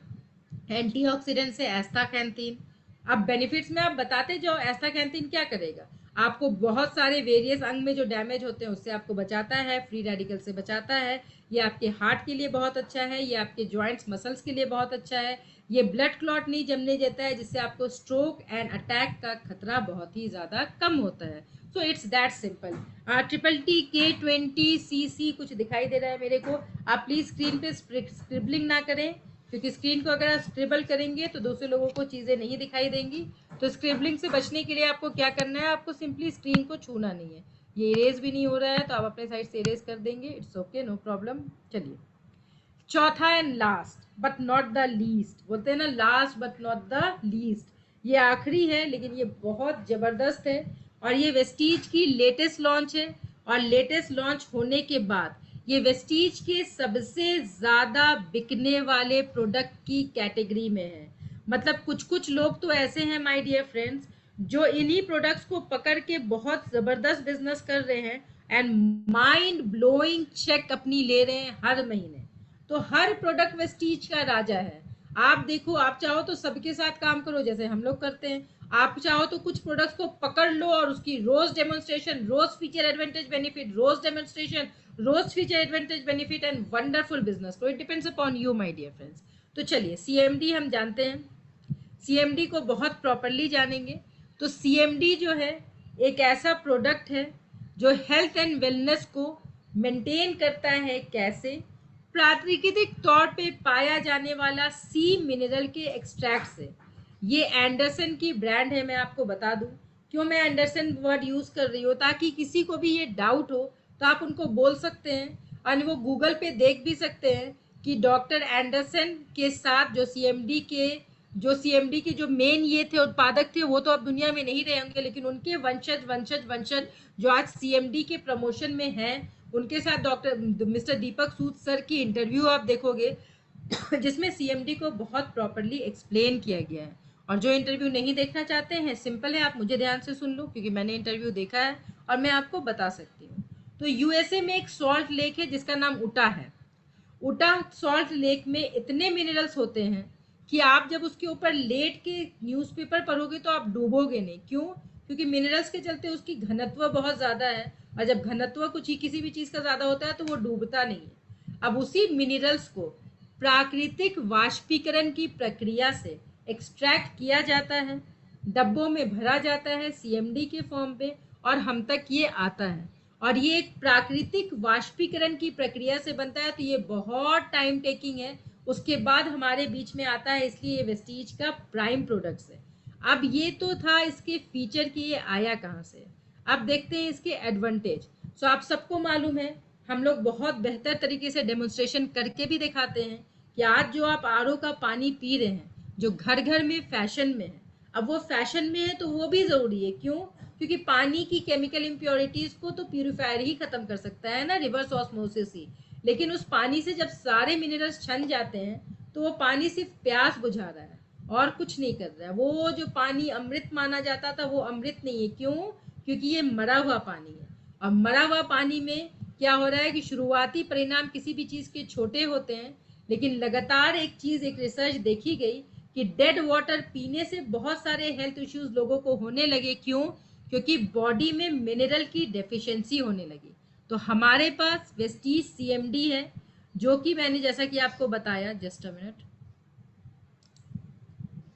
एंटीऑक्सीडेंट से एस्टाक्सैंथीन। अब बेनिफिट्स में आप बताते जाओ, एस्टाक्सैंथीन क्या करेगा, आपको बहुत सारे वेरियस अंग में जो डैमेज होते हैं उससे आपको बचाता है, फ्री रेडिकल से बचाता है। ये आपके हार्ट के लिए बहुत अच्छा है, ये आपके जॉइंट्स, मसल्स के लिए बहुत अच्छा है। ये ब्लड क्लॉट नहीं जमने देता है, जिससे आपको स्ट्रोक एंड अटैक का खतरा बहुत ही ज़्यादा कम होता है। So it's that simple. TTK20CC कुछ दिखाई दे रहा है मेरे को, आप प्लीज़ स्क्रीन पे स्क्रिबलिंग ना करें, क्योंकि स्क्रीन को अगर आप स्क्रिबल करेंगे तो दूसरे लोगों को चीज़ें नहीं दिखाई देंगी। तो स्क्रिबलिंग से बचने के लिए आपको क्या करना है, आपको सिंपली स्क्रीन को छूना नहीं है। ये इरेज भी नहीं हो रहा है तो आप अपने साइड से इरेज कर देंगे, इट्स ओके, नो प्रॉब्लम। चलिए, चौथा and last but not the least, बोलते हैं ना, last but not the least, ये आखिरी है लेकिन ये बहुत ज़बरदस्त है, और ये वेस्टीज की लेटेस्ट लॉन्च है। और लेटेस्ट लॉन्च होने के बाद ये वेस्टीज के सबसे ज़्यादा बिकने वाले प्रोडक्ट की कैटेगरी में है। मतलब कुछ कुछ लोग तो ऐसे हैं माय डियर फ्रेंड्स, जो इन्हीं प्रोडक्ट्स को पकड़ के बहुत ज़बरदस्त बिजनेस कर रहे हैं एंड माइंड ब्लोइंग चेक अपनी ले रहे हैं हर महीने। तो हर प्रोडक्ट वेस्टीज का राजा है। आप देखो, आप चाहो तो सबके साथ काम करो जैसे हम लोग करते हैं, आप चाहो तो कुछ प्रोडक्ट्स को पकड़ लो और उसकी रोज डेमोन्स्ट्रेशन, रोज फीचर एडवांटेज बेनिफिट, रोज डेमोन्स्ट्रेशन, रोज feature advantage benefit and wonderful business. तो it depends upon you my dear friends. तो चलिए, सीएमडी हम जानते हैं, सीएमडी को बहुत प्रॉपरली जानेंगे। तो सीएमडी जो है एक ऐसा प्रोडक्ट है जो हेल्थ एंड वेलनेस को मेंटेन करता है। कैसे? प्राकृतिक तौर पे पाया जाने वाला सी मिनरल के एक्सट्रैक्ट से। ये एंडरसन की ब्रांड है, मैं आपको बता दूं। क्यों मैं एंडरसन वर्ड यूज़ कर रही हूँ, ताकि किसी को भी ये डाउट हो तो आप उनको बोल सकते हैं, और वो गूगल पे देख भी सकते हैं कि डॉक्टर एंडरसन के साथ जो सीएमडी के जो मेन ये थे उत्पादक थे, वो तो अब दुनिया में नहीं रहे होंगे, लेकिन उनके वंशज जो आज सीएमडी के प्रमोशन में हैं, उनके साथ डॉक्टर मिस्टर दीपक सूद सर की इंटरव्यू आप देखोगे जिसमें सीएमडी को बहुत प्रॉपरली एक्सप्लेन किया गया है। और जो इंटरव्यू नहीं देखना चाहते हैं, सिंपल है, आप मुझे ध्यान से सुन लो क्योंकि मैंने इंटरव्यू देखा है और मैं आपको बता सकती हूँ। तो यूएसए में एक सॉल्ट लेक है जिसका नाम उटा है। उटा सॉल्ट लेक में इतने मिनरल्स होते हैं कि आप जब उसके ऊपर लेट के न्यूज़पेपर पढ़ोगे तो आप डूबोगे नहीं। क्यों? क्योंकि मिनरल्स के चलते उसकी घनत्व बहुत ज़्यादा है, और जब घनत्व कुछ ही किसी भी चीज़ का ज़्यादा होता है तो वो डूबता नहीं है। अब उसी मिनरल्स को प्राकृतिक वाष्पीकरण की प्रक्रिया से एक्सट्रैक्ट किया जाता है, डब्बों में भरा जाता है सीएमडी के फॉर्म पे, और हम तक ये आता है। और ये एक प्राकृतिक वाष्पीकरण की प्रक्रिया से बनता है, तो ये बहुत टाइम टेकिंग है। उसके बाद हमारे बीच में आता है, इसलिए ये वेस्टीज का प्राइम प्रोडक्ट्स है। अब ये तो था इसके फीचर कि ये आया कहाँ से। अब देखते हैं इसके एडवांटेज। सो आप सबको मालूम है, हम लोग बहुत बेहतर तरीके से डेमोन्स्ट्रेशन करके भी दिखाते हैं कि आज जो आप आरओ का पानी पी रहे हैं, जो घर घर में फैशन में है, अब वो फैशन में है तो वो भी ज़रूरी है। क्यों? क्योंकि पानी की केमिकल इम्प्योरिटीज़ को तो प्यूरिफायर ही ख़त्म कर सकता है ना, रिवर्स ऑस्मोसिस ही। लेकिन उस पानी से जब सारे मिनरल्स छन जाते हैं तो वो पानी सिर्फ प्यास बुझा रहा है और कुछ नहीं कर रहा है। वो जो पानी अमृत माना जाता था वो अमृत नहीं है। क्यों? क्योंकि ये मरा हुआ पानी है। और मरा हुआ पानी में क्या हो रहा है कि शुरुआती परिणाम किसी भी चीज़ के छोटे होते हैं, लेकिन लगातार एक चीज़, एक रिसर्च देखी गई कि डेड वाटर पीने से बहुत सारे हेल्थ इश्यूज लोगों को होने लगे। क्यों? क्योंकि बॉडी में मिनरल की डेफिशिएंसी होने लगी। तो हमारे पास वेस्टीज सीएमडी है, जो कि मैंने जैसा कि आपको बताया, जस्ट अ मिनट,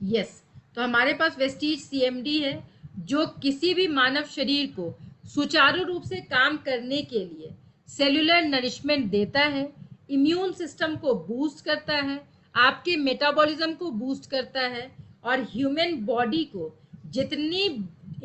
यस, तो हमारे पास वेस्टीज सीएमडी है जो किसी भी मानव शरीर को सुचारू रूप से काम करने के लिए सेलुलर नरिशमेंट देता है, इम्यून सिस्टम को बूस्ट करता है, आपके मेटाबॉलिज्म को बूस्ट करता है, और ह्यूमन बॉडी को जितनी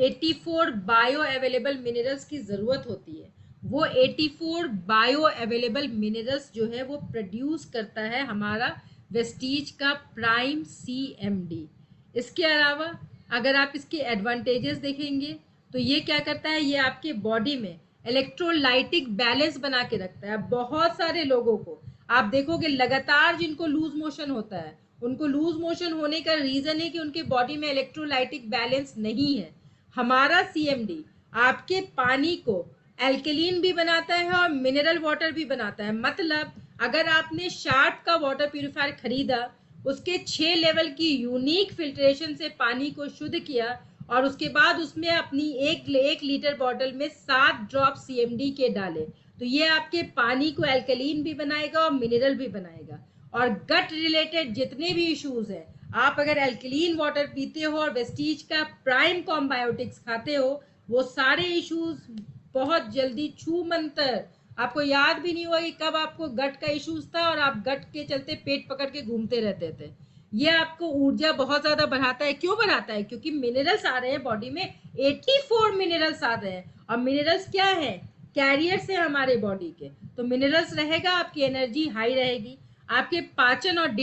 84 बायो अवेलेबल मिनरल्स की ज़रूरत होती है वो 84 बायो अवेलेबल मिनरल्स जो है वो प्रोड्यूस करता है हमारा वेस्टीज का प्राइम सीएमडी। इसके अलावा अगर आप इसके एडवांटेजेस देखेंगे तो ये क्या करता है, ये आपके बॉडी में इलेक्ट्रोलाइटिक बैलेंस बना के रखता है। बहुत सारे लोगों को आप देखोगे लगातार जिनको लूज मोशन होता है, उनको लूज मोशन होने का रीजन है कि उनके बॉडी में इलेक्ट्रोलाइटिक बैलेंस नहीं है। हमारा सीएमडी आपके पानी को एल्कलीन भी बनाता है और मिनरल वाटर भी बनाता है। मतलब अगर आपने शार्प का वाटर प्यूरिफायर खरीदा, उसके 6 लेवल की यूनिक फिल्ट्रेशन से पानी को शुद्ध किया और उसके बाद उसमें अपनी एक लीटर बॉटल में 7 ड्रॉप सीएमडी के डाले, तो ये आपके पानी को एल्कलीन भी बनाएगा और मिनरल भी बनाएगा। और गट रिलेटेड जितने भी इश्यूज हैं, आप अगर एल्कलीन वाटर पीते हो और वेस्टीज का प्राइम कॉम्बायोटिक्स खाते हो, वो सारे इश्यूज बहुत जल्दी छू मंतर, आपको याद भी नहीं होगा कि कब आपको गट का इश्यूज था और आप गट के चलते पेट पकड़ के घूमते रहते थे। ये आपको ऊर्जा बहुत ज्यादा बढ़ाता है। क्यों बढ़ाता है? क्योंकि मिनरल्स आ रहे हैं बॉडी में, 84 मिनरल्स आ रहे हैं। और मिनरल्स क्या है? कैरियर्स है हमारे बॉडी के। तो मिनरल्स रहेगा, आपकी एनर्जी हाई रहेगी, आपके पाचन और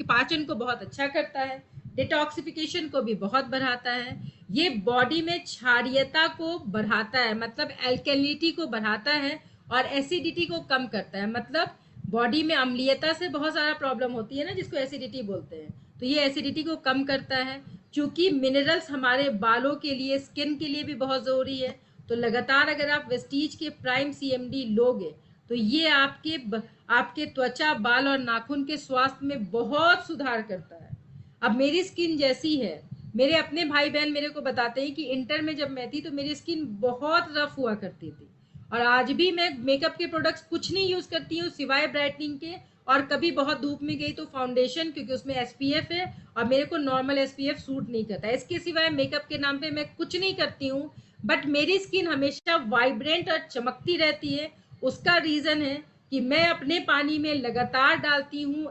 पाचन को बहुत अच्छा करता है, डिटॉक्सिफिकेशन को भी बहुत बढ़ाता है। ये बॉडी में क्षारीयता को बढ़ाता है, मतलब एल्कलिनिटी को बढ़ाता है, और एसिडिटी को कम करता है। मतलब बॉडी में अम्लीयता से बहुत सारा प्रॉब्लम होती है ना, जिसको एसिडिटी बोलते हैं, तो ये एसिडिटी को कम करता है। क्योंकि मिनरल्स हमारे बालों के लिए, स्किन के लिए भी बहुत ज़रूरी है। तो लगातार अगर आप वेस्टीज के प्राइम सीएमडी लोगे तो ये आपके त्वचा, बाल और नाखून के स्वास्थ्य में बहुत सुधार करता है। अब मेरी स्किन जैसी है, मेरे अपने भाई बहन मेरे को बताते हैं कि इंटर में जब मैं थी तो मेरी स्किन बहुत रफ हुआ करती थी, और आज भी मैं मेकअप के प्रोडक्ट्स कुछ नहीं यूज़ करती हूँ सिवाय ब्राइटनिंग के, और कभी बहुत धूप में गई तो फाउंडेशन, क्योंकि उसमें एसपीएफ है और मेरे को नॉर्मल एसपीएफ सूट नहीं करता। इसके सिवाय मेकअप के नाम पे मैं कुछ नहीं करती हूँ, बट मेरी स्किन हमेशा वाइब्रेंट और चमकती रहती है। उसका रीज़न है कि मैं अपने पानी में लगातार डालती हूँ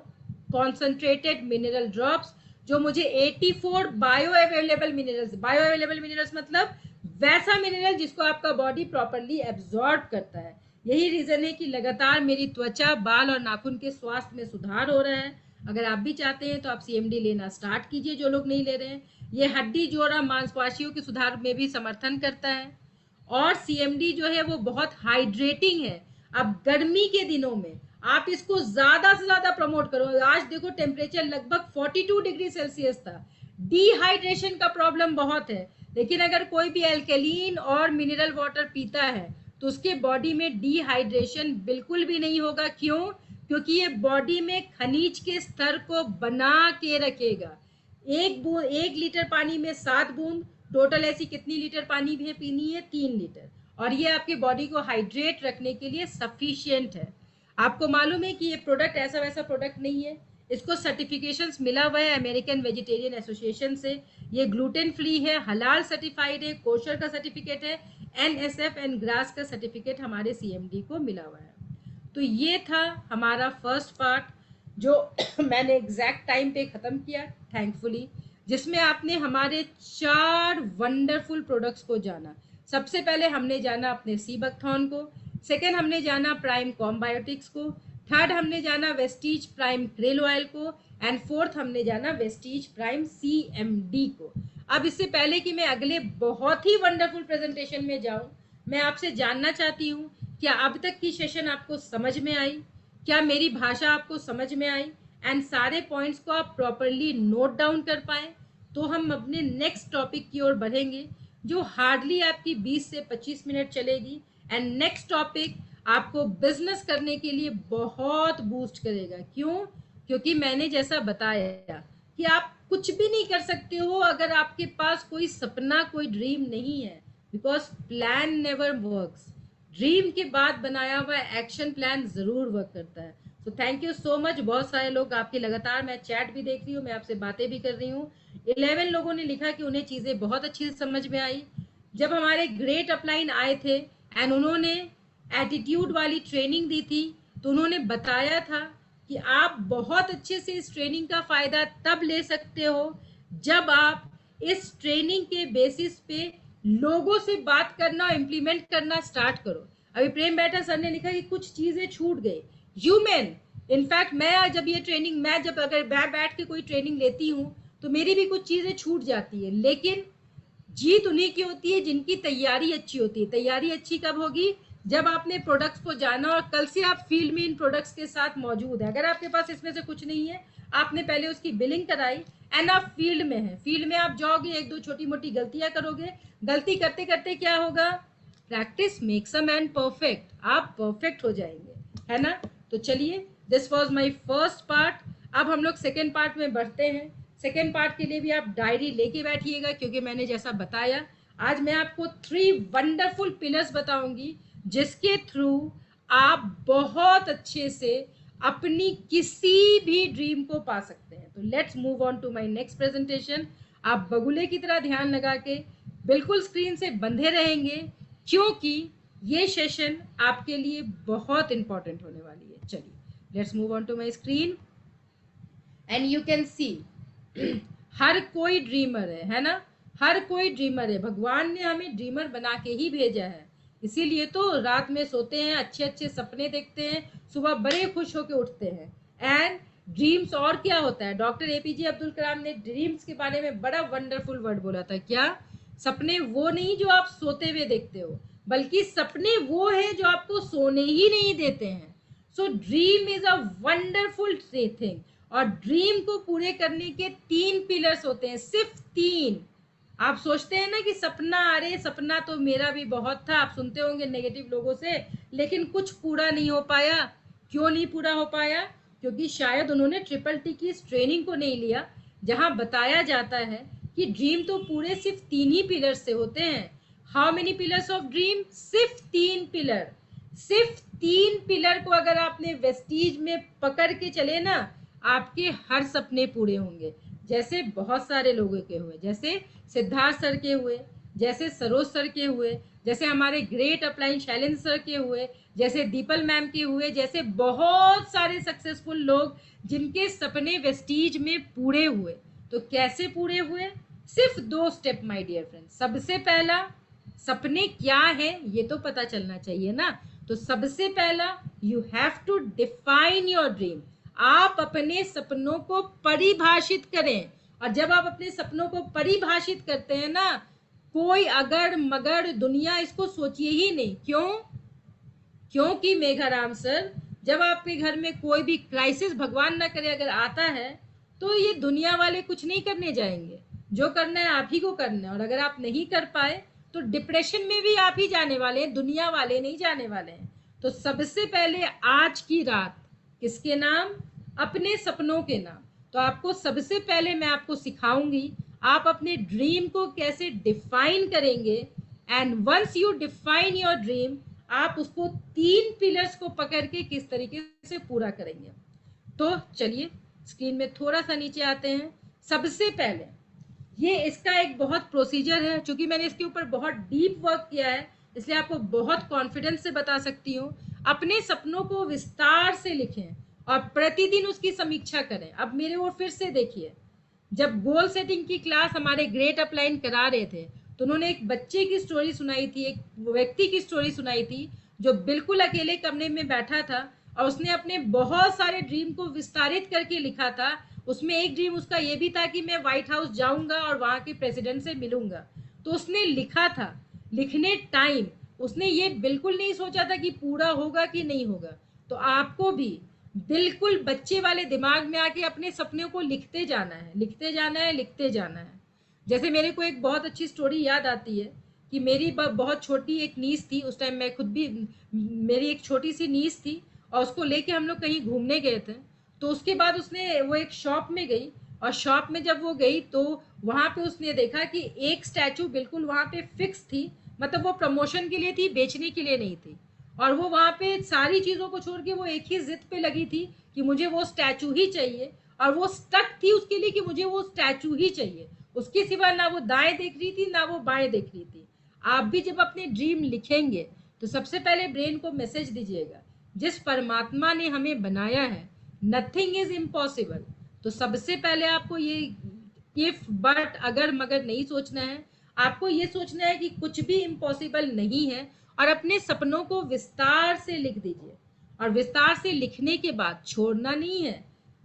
कॉन्सेंट्रेटेड मिनरल ड्रॉप्स, जो मुझे 84 बायो अवेलेबल मिनरल्स मतलब वैसा मिनरल जिसको आपका बॉडी प्रॉपरली एब्जॉर्ब करता है। यही रीज़न है कि लगातार मेरी त्वचा, बाल और नाखून के स्वास्थ्य में सुधार हो रहा है। अगर आप भी चाहते हैं तो आप सीएमडी लेना स्टार्ट कीजिए, जो लोग नहीं ले रहे हैं। ये हड्डी, जोड़ और मांसपेशियों के सुधार में भी समर्थन करता है। और सीएमडी जो है वो बहुत हाइड्रेटिंग है। अब गर्मी के दिनों में आप इसको ज्यादा से ज्यादा प्रमोट करो। आज देखो टेम्परेचर लगभग 42 डिग्री सेल्सियस था। डिहाइड्रेशन का प्रॉब्लम बहुत है, लेकिन अगर कोई भी एल्कलीन और मिनरल वाटर पीता है तो उसके बॉडी में डिहाइड्रेशन बिल्कुल भी नहीं होगा। क्यों? क्योंकि ये बॉडी में खनिज के स्तर को बना के रखेगा। 1 लीटर पानी में 7 बूंद, टोटल ऐसी कितनी लीटर पानी भी पीनी है? 3 लीटर। और ये आपके बॉडी को हाइड्रेट रखने के लिए सफिशिएंट है। आपको मालूम है कि ये प्रोडक्ट ऐसा वैसा प्रोडक्ट नहीं है, इसको सर्टिफिकेशंस मिला हुआ है अमेरिकन वेजिटेरियन एसोसिएशन से। ये ग्लूटेन फ्री है, हलाल सर्टिफाइड है, कोशर का सर्टिफिकेट है, NSF एंड ग्रास का सर्टिफिकेट हमारे CMD को मिला हुआ है। तो ये था हमारा फर्स्ट पार्ट जो मैंने एग्जैक्ट टाइम पे ख़त्म किया थैंकफुली, जिसमें आपने हमारे 4 वंडरफुल प्रोडक्ट्स को जाना। सबसे पहले हमने जाना अपने सी बकथॉर्न को, सेकेंड हमने जाना प्राइम कॉम्बायोटिक्स को, थर्ड हमने जाना वेस्टीज प्राइम क्रेल ऑयल को, एंड फोर्थ हमने जाना वेस्टीज प्राइम CMD को। अब इससे पहले कि मैं अगले बहुत ही वंडरफुल प्रेजेंटेशन में जाऊं, मैं आपसे जानना चाहती हूं, क्या अब तक की सेशन आपको समझ में आई? क्या मेरी भाषा आपको समझ में आई एंड सारे पॉइंट्स को आप प्रॉपरली नोट डाउन कर पाए? तो हम अपने नेक्स्ट टॉपिक की ओर बढ़ेंगे जो हार्डली आपकी 20 से 25 मिनट चलेगी। एंड नेक्स्ट टॉपिक आपको बिजनेस करने के लिए बहुत बूस्ट करेगा। क्यों? क्योंकि मैंने जैसा बताया कि आप कुछ भी नहीं कर सकते हो अगर आपके पास कोई सपना, कोई ड्रीम नहीं है, because plan never works. Dream के बाद बनाया हुआ एक्शन प्लान जरूर वर्क करता है। तो थैंक यू सो मच। बहुत सारे लोग आपके लगातार, मैं चैट भी देख रही हूँ, मैं आपसे बातें भी कर रही हूँ। 11 लोगों ने लिखा कि उन्हें चीज़ें बहुत अच्छी से समझ में आई। जब हमारे ग्रेट अपलाइन आए थे एंड उन्होंने एटीट्यूड वाली ट्रेनिंग दी थी, तो उन्होंने बताया था कि आप बहुत अच्छे से इस ट्रेनिंग का फ़ायदा तब ले सकते हो जब आप इस ट्रेनिंग के बेसिस पे लोगों से बात करना, इम्प्लीमेंट करना स्टार्ट करो। अभी प्रेम बैठा सर ने लिखा कि कुछ चीज़ें छूट गई। ह्यूमन, इनफैक्ट मैं जब ये ट्रेनिंग, मैं जब अगर बैठ के कोई ट्रेनिंग लेती हूँ तो मेरी भी कुछ चीज़ें छूट जाती है, लेकिन जीत उन्हीं की होती है जिनकी तैयारी अच्छी होती है। तैयारी अच्छी कब होगी? जब आपने प्रोडक्ट्स को जाना और कल से आप फील्ड में इन प्रोडक्ट्स के साथ मौजूद है। अगर आपके पास इसमें से कुछ नहीं है, आपने पहले उसकी बिलिंग कराई एंड आप फील्ड में हैं, फील्ड में आप जाओगे, 1-2 छोटी मोटी गलतियां करोगे, गलती करते करते क्या होगा? Practice makes a man perfect, आप परफेक्ट हो जाएंगे, है ना? तो चलिए, this was my first part. अब हम लोग सेकेंड पार्ट में बढ़ते हैं। सेकेंड पार्ट के लिए भी आप डायरी लेके बैठिएगा, क्योंकि मैंने जैसा बताया आज मैं आपको 3 वंडरफुल पिलर्स बताऊंगी जिसके थ्रू आप बहुत अच्छे से अपनी किसी भी ड्रीम को पा सकते हैं। तो let's move on to my next presentation. आप बगुले की तरह ध्यान लगा के बिल्कुल स्क्रीन से बंधे रहेंगे, क्योंकि ये सेशन आपके लिए बहुत इंपॉर्टेंट होने वाली है। चलिए, let's move on to my screen and you can see हर कोई ड्रीमर है ना? हर कोई ड्रीमर है। भगवान ने हमें ड्रीमर बना के ही भेजा है, इसीलिए तो रात में सोते हैं, अच्छे अच्छे सपने देखते हैं, सुबह बड़े खुश होकर उठते हैं। एंड ड्रीम्स और क्या होता है? डॉक्टर APJ अब्दुल कलाम ने ड्रीम्स के बारे में बड़ा वंडरफुल वर्ड बोला था। क्या? सपने वो नहीं जो आप सोते हुए देखते हो, बल्कि सपने वो है जो आपको सोने ही नहीं देते हैं। So dream is a wonderful thing. और ड्रीम को पूरे करने के 3 पिलर्स होते हैं, सिर्फ 3। आप सोचते हैं ना कि सपना, अरे सपना तो मेरा भी बहुत था, आप सुनते होंगे नेगेटिव लोगों से, लेकिन कुछ पूरा नहीं हो पाया। क्यों नहीं पूरा हो पाया? क्योंकि शायद उन्होंने TTT की इस ट्रेनिंग को नहीं लिया, जहां बताया जाता है कि ड्रीम तो पूरे सिर्फ 3 ही पिलर्स से होते हैं। How many pillars of dream? सिर्फ 3 पिलर। सिर्फ 3 पिलर को अगर आपने वेस्टीज में पकड़ के चले ना, आपके हर सपने पूरे होंगे। जैसे बहुत सारे लोगों के हुए, जैसे सिद्धार्थ सर के हुए, जैसे सरोज सर के हुए, जैसे हमारे ग्रेट अपलाइन शैलेंद्र सर के हुए, जैसे दीपल मैम के हुए, जैसे बहुत सारे सक्सेसफुल लोग जिनके सपने वेस्टीज में पूरे हुए। तो कैसे पूरे हुए? सिर्फ 2 स्टेप माय डियर फ्रेंड्स। सबसे पहला, सपने क्या है ये तो पता चलना चाहिए ना। तो सबसे पहला, you have to define your dream. आप अपने सपनों को परिभाषित करें, और जब आप अपने सपनों को परिभाषित करते हैं ना, कोई अगर मगर दुनिया इसको सोचिए ही नहीं। क्यों? क्योंकि मेघाराम सर, जब आपके घर में कोई भी क्राइसिस, भगवान ना करे अगर आता है, तो ये दुनिया वाले कुछ नहीं करने जाएंगे, जो करना है आप ही को करना है। और अगर आप नहीं कर पाए तो डिप्रेशन में भी आप ही जाने वाले हैं, दुनिया वाले नहीं जाने वाले हैं। तो सबसे पहले आज की रात किसके नाम? अपने सपनों के नाम। तो आपको सबसे पहले मैं आपको सिखाऊंगी आप अपने ड्रीम को कैसे डिफाइन करेंगे। And once you define your dream, आप उसको 3 पिलर्स को पकड़ के किस तरीके से पूरा करेंगे। तो चलिए स्क्रीन में थोड़ा सा नीचे आते हैं। सबसे पहले ये इसका एक बहुत प्रोसीजर है, क्योंकि मैंने इसके ऊपर बहुत डीप वर्क किया है, इसलिए आपको बहुत कॉन्फिडेंस से बता सकती हूँ। अपने सपनों को विस्तार से लिखें और प्रतिदिन उसकी समीक्षा करें। अब मेरे ओर फिर से देखिए, जब गोल सेटिंग की क्लास हमारे ग्रेट अपलाइन करा रहे थे, तो उन्होंने एक बच्चे की स्टोरी सुनाई थी, एक व्यक्ति की स्टोरी सुनाई थी जो बिल्कुल अकेले कमरे में बैठा था और उसने अपने बहुत सारे ड्रीम को विस्तारित करके लिखा था। उसमें एक ड्रीम उसका ये भी था कि मैं व्हाइट हाउस जाऊंगा और वहां के प्रेसिडेंट से मिलूंगा। तो उसने लिखा था, लिखने टाइम उसने ये बिल्कुल नहीं सोचा था कि पूरा होगा कि नहीं होगा। तो आपको भी बिल्कुल बच्चे वाले दिमाग में आके अपने सपनों को लिखते जाना है, लिखते जाना है, लिखते जाना है। जैसे मेरे को एक बहुत अच्छी स्टोरी याद आती है कि मेरी बहुत छोटी एक नीस थी। उस टाइम मैं खुद भी, मेरी एक छोटी सी नीस थी और उसको लेके हम लोग कहीं घूमने गए थे। तो उसके बाद उसने वो एक शॉप में गई और शॉप में जब वो गई तो वहां पे उसने देखा कि एक स्टैचू बिल्कुल वहां पे फिक्स थी, मतलब वो प्रमोशन के लिए थी, बेचने के लिए नहीं थी। और वो वहां पे सारी चीजों को छोड़ के वो एक ही जिद पे लगी थी कि मुझे वो स्टैचू ही चाहिए। और वो स्टक थी उसके लिए कि मुझे वो स्टैचू ही चाहिए, उसके सिवा ना वो दाएं देख रही थी ना वो बाएं देख रही थी। आप भी जब अपने ड्रीम लिखेंगे तो सबसे पहले ब्रेन को मैसेज दीजिएगा, जिस परमात्मा ने हमें बनाया है नथिंग इज इम्पॉसिबल। तो सबसे पहले आपको ये इफ बट अगर मगर नहीं सोचना है, आपको ये सोचना है कि कुछ भी इम्पॉसिबल नहीं है। और अपने सपनों को विस्तार से लिख दीजिए। और विस्तार से लिखने के बाद छोड़ना नहीं है,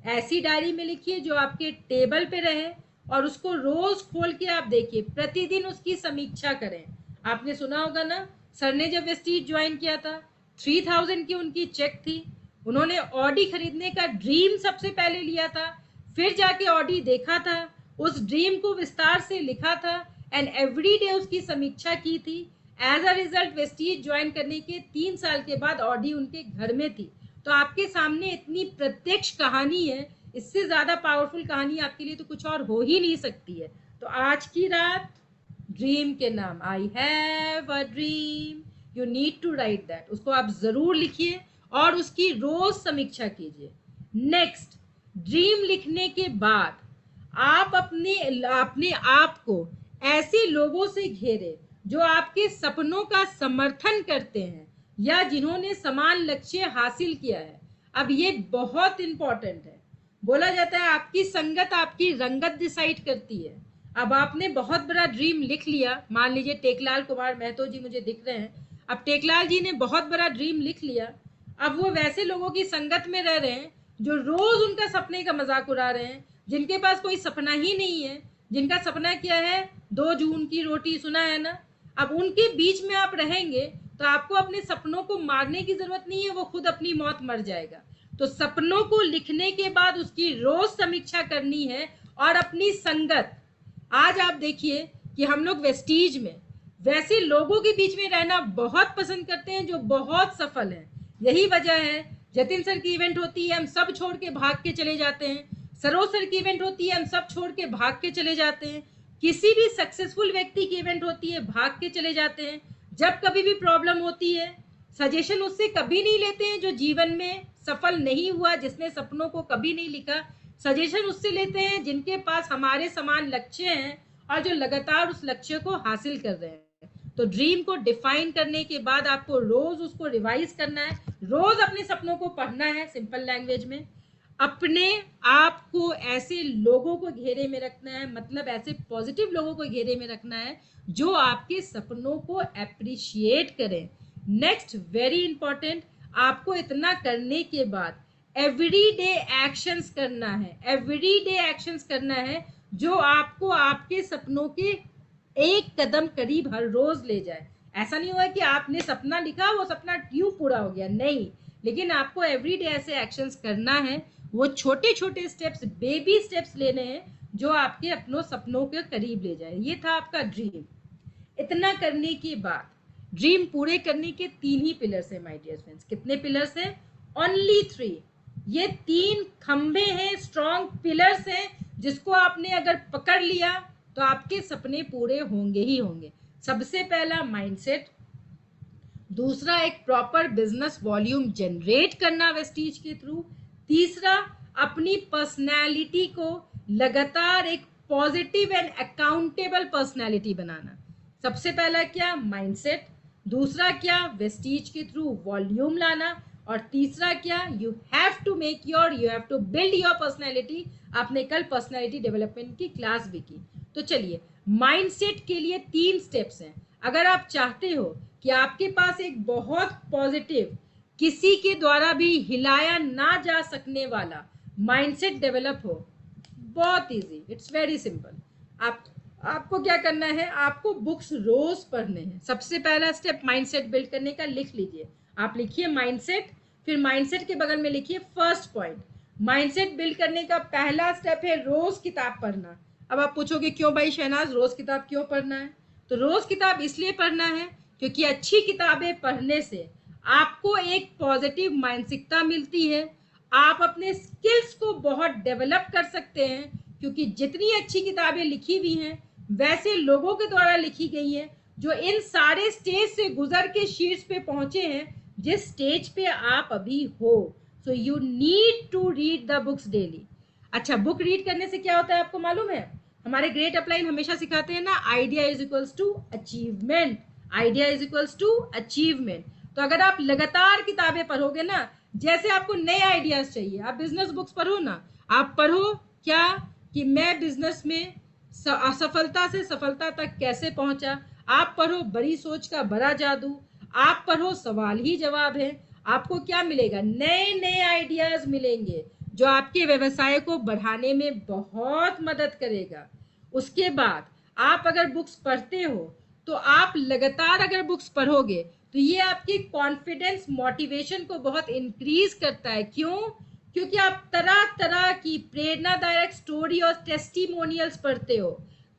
ऐसी डायरी में लिखिए जो आपके टेबल पे रहे और उसको रोज खोल के आप देखिए, प्रतिदिन उसकी समीक्षा करें। आपने सुना होगा ना, सर ने जब वेस्टीज ज्वाइन किया था 3000 की उनकी चेक थी, उन्होंने ऑडी खरीदने का ड्रीम सबसे पहले लिया था, फिर जाके ऑडी देखा था, उस ड्रीम को विस्तार से लिखा था एंड एवरी डे उसकी समीक्षा की थी। एज अ रिजल्ट वेस्टीज ज्वाइन करने के 3 साल के बाद ऑडी उनके घर में थी। तो आपके सामने इतनी प्रत्यक्ष कहानी है, इससे ज्यादा पावरफुल कहानी आपके लिए तो कुछ और हो ही नहीं सकती है। तो आज की रात ड्रीम के नाम, I have a dream, you need to write that, उसको आप जरूर लिखिए और उसकी रोज समीक्षा कीजिए। नेक्स्ट, ड्रीम लिखने के बाद आप अपने आप को ऐसे लोगों से घेरे जो आपके सपनों का समर्थन करते हैं या जिन्होंने समान लक्ष्य हासिल किया है। अब ये बहुत इंपॉर्टेंट है। बोला जाता है आपकी संगत आपकी रंगत डिसाइड करती है। अब आपने बहुत बड़ा ड्रीम लिख लिया, मान लीजिए टेकलाल कुमार महतो जी मुझे दिख रहे हैं, अब टेकलाल जी ने बहुत बड़ा ड्रीम लिख लिया। अब वो वैसे लोगों की संगत में रह रहे हैं जो रोज उनका सपने का मजाक उड़ा रहे हैं, जिनके पास कोई सपना ही नहीं है, जिनका सपना क्या है 2 जून की रोटी, सुना है ना। अब उनके बीच में आप रहेंगे तो आपको अपने सपनों को मारने की जरूरत नहीं है, वो खुद अपनी मौत मर जाएगा। तो सपनों को लिखने के बाद उसकी रोज समीक्षा करनी है और अपनी संगत। आज आप देखिए कि हम लोग वेस्टीज में वैसे लोगों के बीच में रहना बहुत पसंद करते हैं जो बहुत सफल हैं। यही वजह है, जतिन सर की इवेंट होती है हम सब छोड़ के भाग के चले जाते हैं, सरोज सर की इवेंट होती है हम सब छोड़ के भाग के चले जाते हैं, किसी भी सक्सेसफुल व्यक्ति की इवेंट होती है भाग के चले जाते हैं। जब कभी भी प्रॉब्लम होती है सजेशन उससे कभी नहीं लेते हैं जो जीवन में सफल नहीं हुआ, जिसने सपनों को कभी नहीं लिखा। सजेशन उससे लेते हैं जिनके पास हमारे समान लक्ष्य हैं और जो लगातार उस लक्ष्य को हासिल कर रहे हैं। तो ड्रीम को डिफाइन करने के बाद आपको रोज उसको रिवाइज करना है, रोज अपने सपनों को पढ़ना है सिंपल लैंग्वेज में। अपने आप को ऐसे लोगों को घेरे में रखना है, मतलब ऐसे पॉजिटिव लोगों को घेरे में रखना है जो आपके सपनों को अप्रिशिएट करें। नेक्स्ट वेरी इंपॉर्टेंट, आपको इतना करने के बाद एवरीडे एक्शंस करना है, एवरीडे एक्शंस करना है जो आपको आपके सपनों के एक कदम करीब हर रोज ले जाए। ऐसा नहीं हुआ कि आपने सपना लिखा वो सपना यूं पूरा हो गया, नहीं, लेकिन आपको एवरीडे ऐसे एक्शंस करना है, वो छोटे छोटे स्टेप्स, बेबी स्टेप्स लेने हैं जो आपके अपनों सपनों के करीब ले जाए। ये था आपका ड्रीम। इतना करने के बाद ड्रीम पूरे करने के 3 ही पिलर्स हैं माय डियर फ्रेंड्स। कितने पिलर्स हैं? ओनली 3। ये 3 खंबे हैं, स्ट्रॉन्ग पिलर्स हैं, जिसको आपने अगर पकड़ लिया तो आपके सपने पूरे होंगे ही होंगे। सबसे पहला माइंडसेट, दूसरा एक प्रॉपर बिजनेस वॉल्यूम जनरेट करना वेस्टीज के थ्रू, तीसरा अपनी पर्सनैलिटी को लगातार एक पॉजिटिव एंड अकाउंटेबल पर्सनैलिटी बनाना। सबसे पहला क्या? माइंडसेट। दूसरा क्या? वेस्टीज के थ्रू वॉल्यूम लाना। और तीसरा क्या? You have to build your personality. आपने कल पर्सनैलिटी डेवलपमेंट की क्लास भी की। तो चलिए, माइंडसेट के लिए 3 स्टेप्स हैं। अगर आप चाहते हो कि आपके पास एक बहुत पॉजिटिव, किसी के द्वारा भी हिलाया ना जा सकने वाला माइंडसेट डेवलप हो, बहुत इजी, इट्स वेरी सिंपल। आपको क्या करना है? आपको बुक्स रोज पढ़ने हैं। सबसे पहला स्टेप माइंडसेट बिल्ड करने का लिख लीजिए। आप लिखिए माइंडसेट, फिर माइंडसेट के बगल में लिखिए फर्स्ट पॉइंट। माइंडसेट बिल्ड करने का पहला स्टेप है रोज किताब पढ़ना। अब आप पूछोगे क्यों भाई शहनाज, रोज किताब क्यों पढ़ना है? तो रोज किताब इसलिए पढ़ना है क्योंकि अच्छी किताबें पढ़ने से आपको एक पॉजिटिव मानसिकता मिलती है। आप अपने स्किल्स को बहुत डेवलप कर सकते हैं, क्योंकि जितनी अच्छी किताबें लिखी हुई हैं वैसे लोगों के द्वारा लिखी गई हैं जो इन सारे स्टेज से गुजर के शीर्ष पे पहुंचे हैं जिस स्टेज पे आप अभी हो। So you need to read the books daily. अच्छा, बुक रीड करने से क्या होता है आपको मालूम है? हमारे ग्रेट अपलाइन हमेशा सिखाते हैं ना, idea is equals to achievement. Idea is equals to achievement. तो अगर आप लगातार किताबें पढ़ोगे ना, जैसे आपको नए आइडियाज चाहिए, आप बिजनेस बुक्स पढ़ो ना। आप पढ़ो क्या कि मैं बिजनेस में असफलता से सफलता तक कैसे पहुंचा। आप पढ़ो बड़ी सोच का बड़ा जादू। आप पढ़ो सवाल ही जवाब है। आपको क्या मिलेगा? नए नए आइडियाज मिलेंगे जो आपके व्यवसाय को बढ़ाने में बहुत मदद करेगा। उसके बाद आप अगर बुक्स पढ़ते हो तो आप लगातार अगर बुक्स पढ़ोगे तो ये आपकी कॉन्फिडेंस, मोटिवेशन को बहुत इंक्रीज करता है। क्यों? क्योंकि आप तरह तरह की प्रेरणादायक स्टोरी और टेस्टिमोनियल्स पढ़ते हो,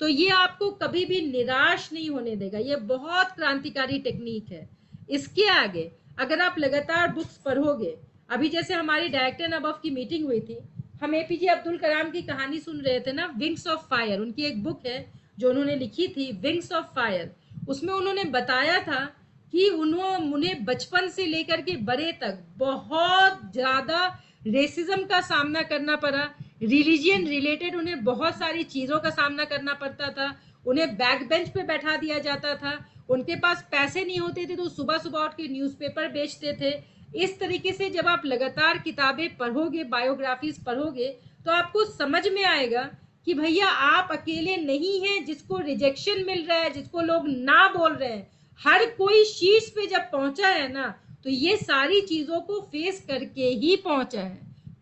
तो ये आपको कभी भी निराश नहीं होने देगा। ये बहुत क्रांतिकारी टेक्निक है। इसके आगे अगर आप लगातार बुक्स पढ़ोगे, अभी जैसे हमारी डायरेक्टर नबफ की मीटिंग हुई थी, हम एपीजे अब्दुल कलाम की कहानी सुन रहे थे ना, विंग्स ऑफ फायर। उनकी एक बुक है जो उन्होंने लिखी थी, विंग्स ऑफ फायर। उसमें उन्होंने बताया था कि उन्हें बचपन से लेकर के बड़े तक बहुत ज्यादा रेसिज्म का सामना करना पड़ा। रिलीजियन रिलेटेड उन्हें बहुत सारी चीजों का सामना करना पड़ता था। उन्हें बैक बेंच पे बैठा दिया जाता था। उनके पास पैसे नहीं होते थे तो सुबह सुबह उठ के न्यूज़पेपर बेचते थे। इस तरीके से जब आप लगातार किताबें पढ़ोगे, बायोग्राफीज पढ़ोगे, तो आपको समझ में आएगा कि भैया आप अकेले नहीं हैं जिसको रिजेक्शन मिल रहा है, जिसको लोग ना बोल रहे हैं। हर कोई शीर्ष पे जब पहुंचा है ना, तो ये सारी चीजों को फेस करके ही पहुंचा है।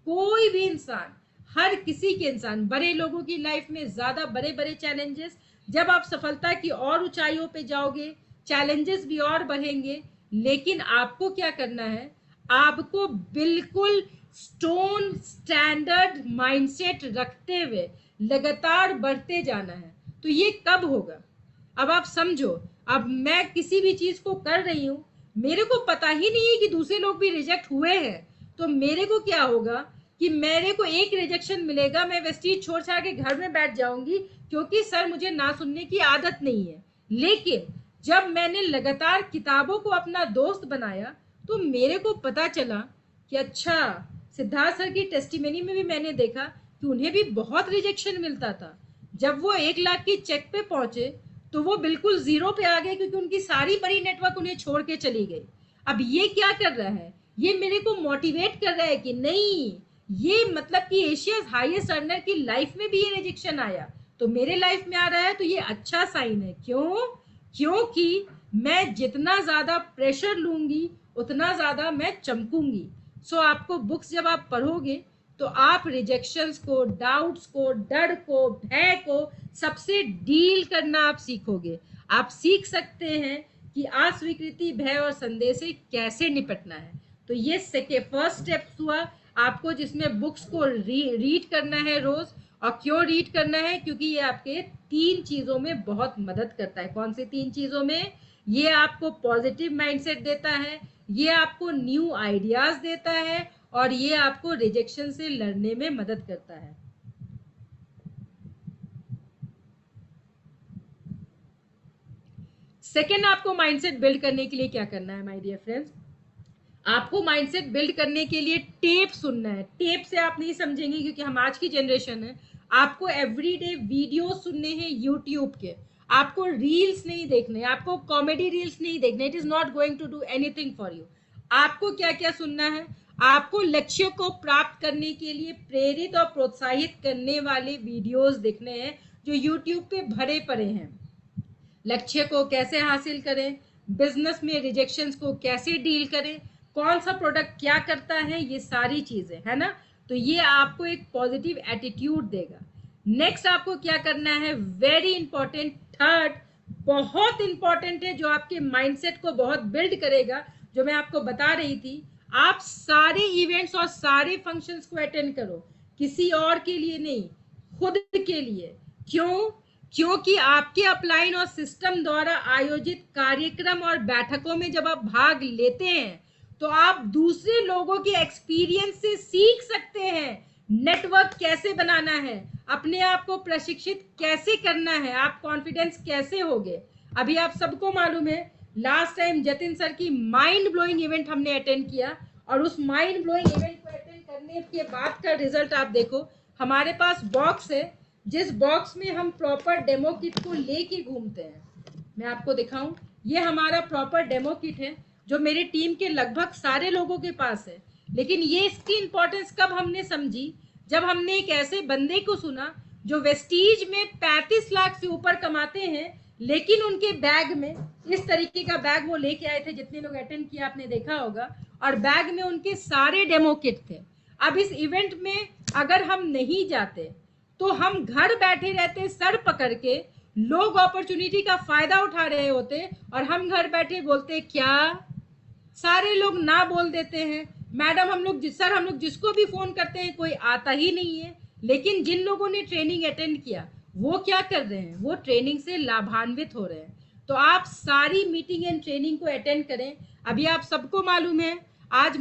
कोई भी इंसान, हर किसी के इंसान, बड़े लोगों की लाइफ में ज्यादा बड़े बड़े चैलेंजेस, जब आप सफलता की और ऊंचाइयों पे जाओगे चैलेंजेस भी और बढ़ेंगे। लेकिन आपको क्या करना है? आपको बिल्कुल स्टोन स्टैंडर्ड माइंडसेट रखते हुए लगातार बढ़ते जाना है। तो ये कब होगा? अब आप समझो, अब मैं किसी भी चीज को कर रही हूं, मेरे को पता ही नहीं है कि दूसरे लोग भी रिजेक्ट हुए हैं, तो मेरे को क्या होगा कि मेरे को एक रिजेक्शन मिलेगा, मैं वेस्टीज छोड़ छाड़ के घर में बैठ जाऊंगी क्योंकि सर मुझे ना सुनने की आदत नहीं है। लेकिन जब मैंने लगातार किताबों को अपना दोस्त बनाया तो मेरे को पता चला कि अच्छा, सिद्धार्थ सर की टेस्टिमनी में भी मैंने देखा कि उन्हें भी बहुत रिजेक्शन मिलता था। जब वो 1 लाख की चेक पे पहुंचे तो वो बिल्कुल जीरो पे आ गए, क्योंकि उनकी सारी बड़ी नेटवर्क उन्हें छोड़ के चली गई। अब ये क्या कर रहा है? ये मेरे को मोटिवेट कर रहा है कि नहीं, ये मतलब कि एशियाज हाईएस्ट अर्नर की लाइफ में भी ये रिजेक्शन आया तो मेरे लाइफ में आ रहा है, तो ये अच्छा साइन है। क्यों? क्योंकि मैं जितना ज्यादा प्रेशर लूंगी उतना ज्यादा मैं चमकूंगी। सो आपको बुक्स जब आप पढ़ोगे तो आप रिजेक्शंस को, डाउट्स को, डर को, भय को सबसे डील करना आप सीखोगे। आप सीख सकते हैं कि अस्वीकृति, भय और संदेह से कैसे निपटना है। तो ये फर्स्ट स्टेप हुआ आपको, जिसमें बुक्स को रीड करना है रोज। और क्यों रीड करना है? क्योंकि ये आपके 3 चीजों में बहुत मदद करता है। कौन सी 3 चीजों में? ये आपको पॉजिटिव माइंडसेट देता है, ये आपको न्यू आइडियाज देता है, और ये आपको रिजेक्शन से लड़ने में मदद करता है। सेकेंड, आपको माइंडसेट बिल्ड करने के लिए क्या करना है माय डियर फ्रेंड्स? आपको माइंडसेट बिल्ड करने के लिए टेप सुनना है। टेप से आप नहीं समझेंगे क्योंकि हम आज की जनरेशन है। आपको एवरीडे वीडियो सुनने हैं यूट्यूब के। आपको रील्स नहीं देखने, आपको कॉमेडी रील्स नहीं देखने। It is not going to do anything for you. आपको क्या क्या सुनना है? आपको लक्ष्य को प्राप्त करने के लिए प्रेरित और प्रोत्साहित करने वाले वीडियोस देखने हैं जो यूट्यूब पे भरे पड़े हैं। लक्ष्य को कैसे हासिल करें, बिजनेस में रिजेक्शंस को कैसे डील करें, कौन सा प्रोडक्ट क्या करता है, ये सारी चीजें है ना। तो ये आपको एक पॉजिटिव एटीट्यूड देगा। नेक्स्ट आपको क्या करना है? वेरी इंपॉर्टेंट, थर्ड बहुत इंपॉर्टेंट है, जो आपके माइंडसेट को बहुत बिल्ड करेगा, जो मैं आपको बता रही थी। आप सारे इवेंट्स और सारे फंक्शंस को अटेंड करो, किसी और के लिए नहीं, खुद के लिए। क्यों? क्योंकि आपके अपलाइन और सिस्टम द्वारा आयोजित कार्यक्रम और बैठकों में जब आप भाग लेते हैं तो आप दूसरे लोगों के एक्सपीरियंस से सीख सकते हैं। नेटवर्क कैसे बनाना है, अपने आप को प्रशिक्षित कैसे करना है, आप कॉन्फिडेंस कैसे होगे। अभी आप सबको मालूम है, लास्ट टाइम जतिन सर की माइंड ब्लोइंग इवेंट हमने अटेंड किया, और उस माइंड ब्लोइंग इवेंट को अटेंड करने के बाद का रिजल्ट आप देखो। हमारे पास बॉक्स है, जिस बॉक्स में हम प्रॉपर डेमो किट को लेके घूमते हैं। मैं आपको दिखाऊं, ये हमारा प्रॉपर डेमो किट है जो मेरी टीम के लगभग सारे लोगों के पास है। लेकिन ये इसकी इंपॉर्टेंस कब हमने समझी? जब हमने एक ऐसे बंदे को सुना जो वेस्टीज में 35 लाख से ऊपर कमाते हैं, लेकिन उनके बैग में इस तरीके का बैग वो लेके आए थे। जितने लोग अटेंड किया आपने देखा होगा, और बैग में उनके सारे डेमो किट थे। अब इस इवेंट में अगर हम नहीं जाते तो हम घर बैठे रहते सर पकड़ के, लोग अपॉर्चुनिटी का फायदा उठा रहे होते, और हम घर बैठे बोलते क्या? सारे लोग ना बोल देते हैं, मैडम हम लोग जिसको भी फोन करते हैं कोई आता ही नहीं है। लेकिन जिन लोगों ने ट्रेनिंग अटेंड किया वो क्या कर रहे हैं? वो ट्रेनिंग से लाभान्वित हो रहे हैं। तो आप सारी मीटिंग एंड ट्रेनिंग को अटेंड करें। अभी आप सबको मालूम है आज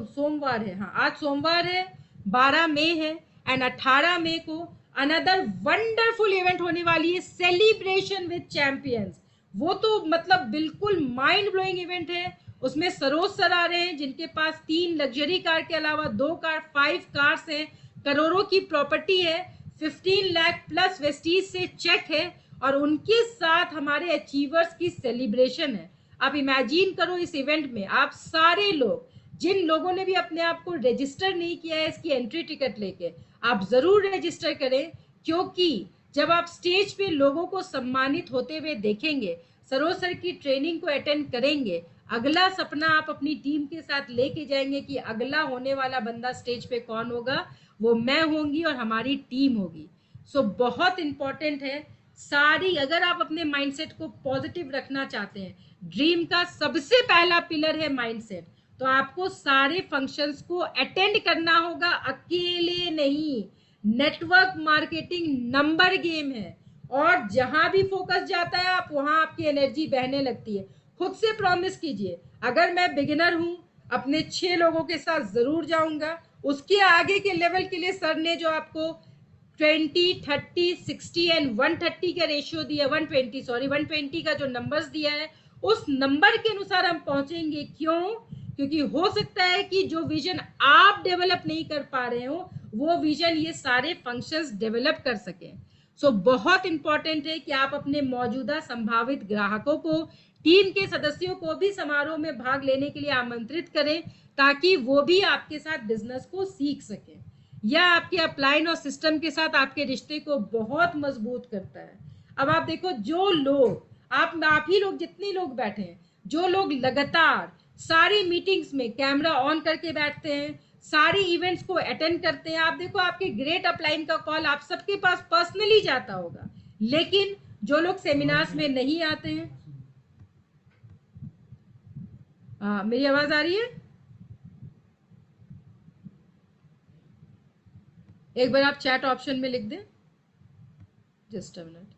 सोमवार है, हाँ आज सोमवार है, 12 मई है, एंड 18 मई को अनदर वंडरफुल इवेंट होने वाली है, सेलिब्रेशन विद चैंपियंस। वो तो मतलब बिल्कुल माइंड ब्लोइंग इवेंट है। उसमें सरोज सर आ रहे हैं जिनके पास 3 लग्जरी कार के अलावा 2 कार, 5 कार्स हैं, करोड़ों की प्रॉपर्टी है, 15 लाख प्लस वेस्टीज से चेक है, और उनके साथ हमारे अचीवर्स की सेलिब्रेशन है। आप इमेजिन करो, इस इवेंट में आप सारे लोग, जिन लोगों ने भी अपने आप को रजिस्टर नहीं किया है इसकी एंट्री टिकट लेके, आप जरूर रजिस्टर करें। क्योंकि जब आप स्टेज पे लोगों को सम्मानित होते हुए देखेंगे, सरोज सर की ट्रेनिंग को अटेंड करेंगे, अगला सपना आप अपनी टीम के साथ लेके जाएंगे कि अगला होने वाला बंदा स्टेज पे कौन होगा? वो मैं होंगी और हमारी टीम होगी। सो बहुत इंपॉर्टेंट है सारी, अगर आप अपने माइंडसेट को पॉजिटिव रखना चाहते हैं, ड्रीम का सबसे पहला पिलर है माइंडसेट। तो आपको सारे फंक्शंस को अटेंड करना होगा, अकेले नहीं। नेटवर्क मार्केटिंग नंबर गेम है, और जहां भी फोकस जाता है आप वहां आपकी एनर्जी बहने लगती है। खुद से प्रॉमिस कीजिए, अगर मैं बिगिनर हूं, अपने 6 लोगों के साथ जरूर जाऊंगा। उसके आगे के लेवल के लिए सर ने जो आपको 20, 30, 60 एंड 130 का रेशियो दिया, 120 का जो नंबर्स दिया है, उस नंबर के अनुसार हम पहुंचेंगे। क्यों? क्योंकि हो सकता है कि जो विजन आप डेवलप नहीं कर पा रहे हो, वो विजन ये सारे फंक्शंस डेवलप कर सके। सो बहुत इंपॉर्टेंट है कि आप अपने मौजूदा संभावित ग्राहकों को, टीम के सदस्यों को भी समारोह में भाग लेने के लिए आमंत्रित करें, ताकि वो भी आपके साथ बिजनेस को सीख सके। यह आपके अपलाइन और सिस्टम के साथ आपके रिश्ते को बहुत मजबूत करता है। अब आप देखो, जो लोग आप ही लोग, जितने लोग बैठे हैं, जो लोग लगातार सारी मीटिंग्स में कैमरा ऑन करके बैठते हैं, सारी इवेंट्स को अटेंड करते हैं, आप देखो आपके ग्रेट अपलाइन का कॉल आप सबके पास पर्सनली जाता होगा। लेकिन जो लोग सेमिनार्स में नहीं आते हैं, मेरी आवाज आ रही है? एक बार आप चैट ऑप्शन में लिख दें, जस्ट अ मिनट।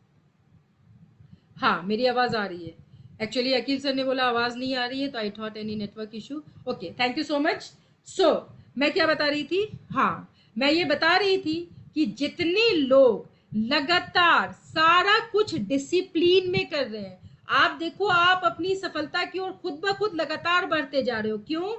हाँ, मेरी आवाज आ रही है। एक्चुअली अकील सर ने बोला आवाज नहीं आ रही है, तो I thought any network issue. Okay, thank you so much. So मैं क्या बता रही थी? हाँ, मैं ये बता रही थी कि जितने लोग लगातार सारा कुछ डिसिप्लिन में कर रहे हैं, आप देखो, आप अपनी सफलता की ओर खुद ब खुद लगातार बढ़ते जा रहे हो। क्यों?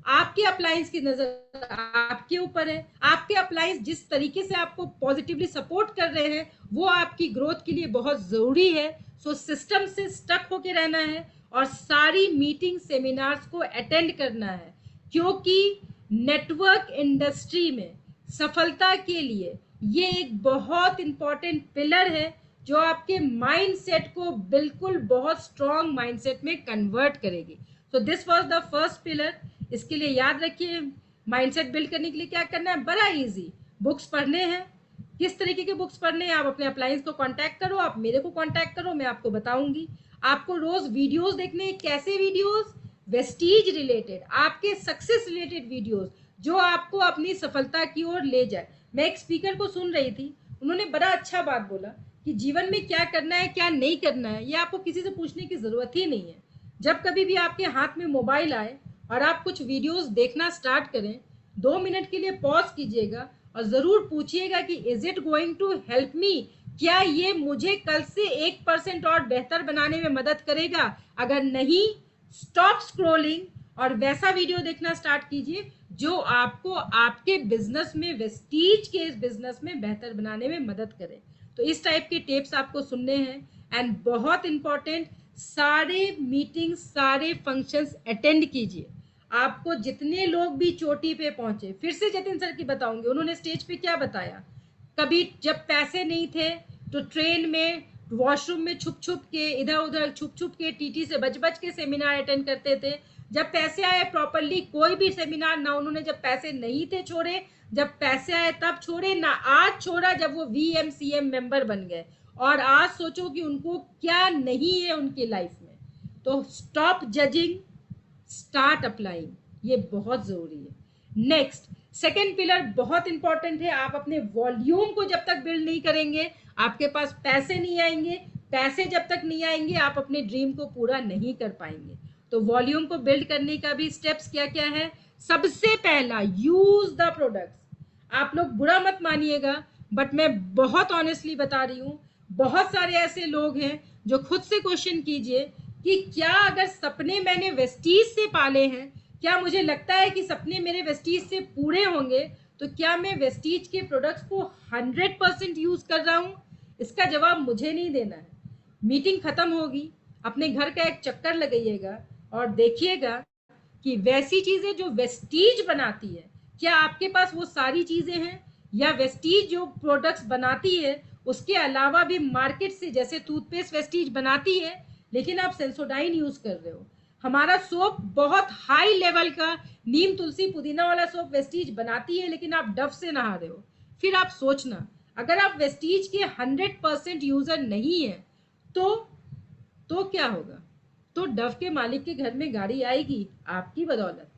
आपके अप्लायंस की नजर आपके ऊपर है। आपके अप्लायंस जिस तरीके से आपको पॉजिटिवली सपोर्ट कर रहे हैं, वो आपकी ग्रोथ के लिए बहुत जरूरी है। सो सिस्टम से स्टक होके रहना है और सारी मीटिंग सेमिनार्स को अटेंड करना है, क्योंकि नेटवर्क इंडस्ट्री में सफलता के लिए ये एक बहुत इंपॉर्टेंट पिलर है, जो आपके माइंडसेट को बिल्कुल बहुत स्ट्रॉन्ग माइंडसेट में कन्वर्ट करेगी। So this was the first pillar. इसके लिए याद रखिए, माइंडसेट बिल्ड करने के लिए क्या करना है? बड़ा इजी, बुक्स पढ़ने हैं। किस तरीके के बुक्स पढ़ने हैं? आप अपने अप्लायंस को कांटेक्ट करो, आप मेरे को कांटेक्ट करो, मैं आपको बताऊंगी। आपको रोज वीडियोस देखने हैं। कैसे वीडियोस? वेस्टीज रिलेटेड, आपके सक्सेस रिलेटेड वीडियोस, जो आपको अपनी सफलता की ओर ले जाए। मैं एक स्पीकर को सुन रही थी, उन्होंने बड़ा अच्छा बात बोला कि जीवन में क्या करना है क्या नहीं करना है, ये आपको किसी से पूछने की जरूरत ही नहीं है। जब कभी भी आपके हाथ में मोबाइल आए और आप कुछ वीडियोस देखना स्टार्ट करें, 2 मिनट के लिए पॉज कीजिएगा और जरूर पूछिएगा कि is it going to help me? क्या ये मुझे कल से 1% और बेहतर बनाने में मदद करेगा? अगर नहीं, स्टॉप स्क्रोलिंग और वैसा वीडियो देखना स्टार्ट कीजिए जो आपको आपके बिजनेस में, वेस्टीज के इस बिजनेस में बेहतर बनाने में मदद करे। तो इस टाइप के टिप्स आपको सुनने हैं। एंड बहुत इंपॉर्टेंट, सारे मीटिंग्स, सारे फंक्शंस अटेंड कीजिए। आपको जितने लोग भी चोटी पे पहुंचे, फिर से जतिन सर की बताऊंगी, उन्होंने स्टेज पे क्या बताया। कभी जब पैसे नहीं थे तो ट्रेन में, वॉशरूम में छुप छुप के, इधर उधर छुप छुप के, टीटी से बच बच के सेमिनार अटेंड करते थे। जब पैसे आए प्रॉपरली कोई भी सेमिनार ना उन्होंने, जब पैसे नहीं थे छोड़े, जब पैसे आए तब छोड़े ना, आज छोड़ा जब वो VMCM मेंबर बन गए। और आज सोचो कि उनको क्या नहीं है उनकी लाइफ में। तो स्टॉप जजिंग, स्टार्ट अप्लाइंग, ये बहुत जरूरी है। नेक्स्ट, सेकेंड पिलर बहुत इंपॉर्टेंट है। आप अपने वॉल्यूम को जब तक बिल्ड नहीं करेंगे, आपके पास पैसे नहीं आएंगे। पैसे जब तक नहीं आएंगे, आप अपने ड्रीम को पूरा नहीं कर पाएंगे। तो वॉल्यूम को बिल्ड करने का भी स्टेप्स क्या क्या है? सबसे पहला, यूज द प्रोडक्ट्स। आप लोग बुरा मत मानिएगा, बट मैं बहुत ऑनेस्टली बता रही हूँ, बहुत सारे ऐसे लोग हैं जो खुद से क्वेश्चन कीजिए कि क्या अगर सपने मैंने वेस्टीज से पाले हैं, क्या मुझे लगता है कि सपने मेरे वेस्टीज से पूरे होंगे, तो क्या मैं वेस्टीज के प्रोडक्ट्स को 100% यूज कर रहा हूं? इसका जवाब मुझे नहीं देना है। मीटिंग खत्म होगी, अपने घर का एक चक्कर लगाइएगा और देखिएगा कि वैसी चीजें जो वेस्टीज बनाती है, क्या आपके पास वो सारी चीजें हैं, या वेस्टीज जो प्रोडक्ट्स बनाती है उसके अलावा भी मार्केट से, जैसे टूथपेस्ट वेस्टीज बनाती है लेकिन आप सेंसोडाइन यूज कर रहे हो। हमारा सोप बहुत हाई लेवल का नीम तुलसी पुदीना वाला सोप वेस्टीज बनाती है, लेकिन आप डव से नहा रहे हो। फिर आप सोचना, अगर आप वेस्टीज के 100% यूजर नहीं है तो क्या होगा? तो डव के मालिक के घर में गाड़ी आएगी आपकी बदौलत।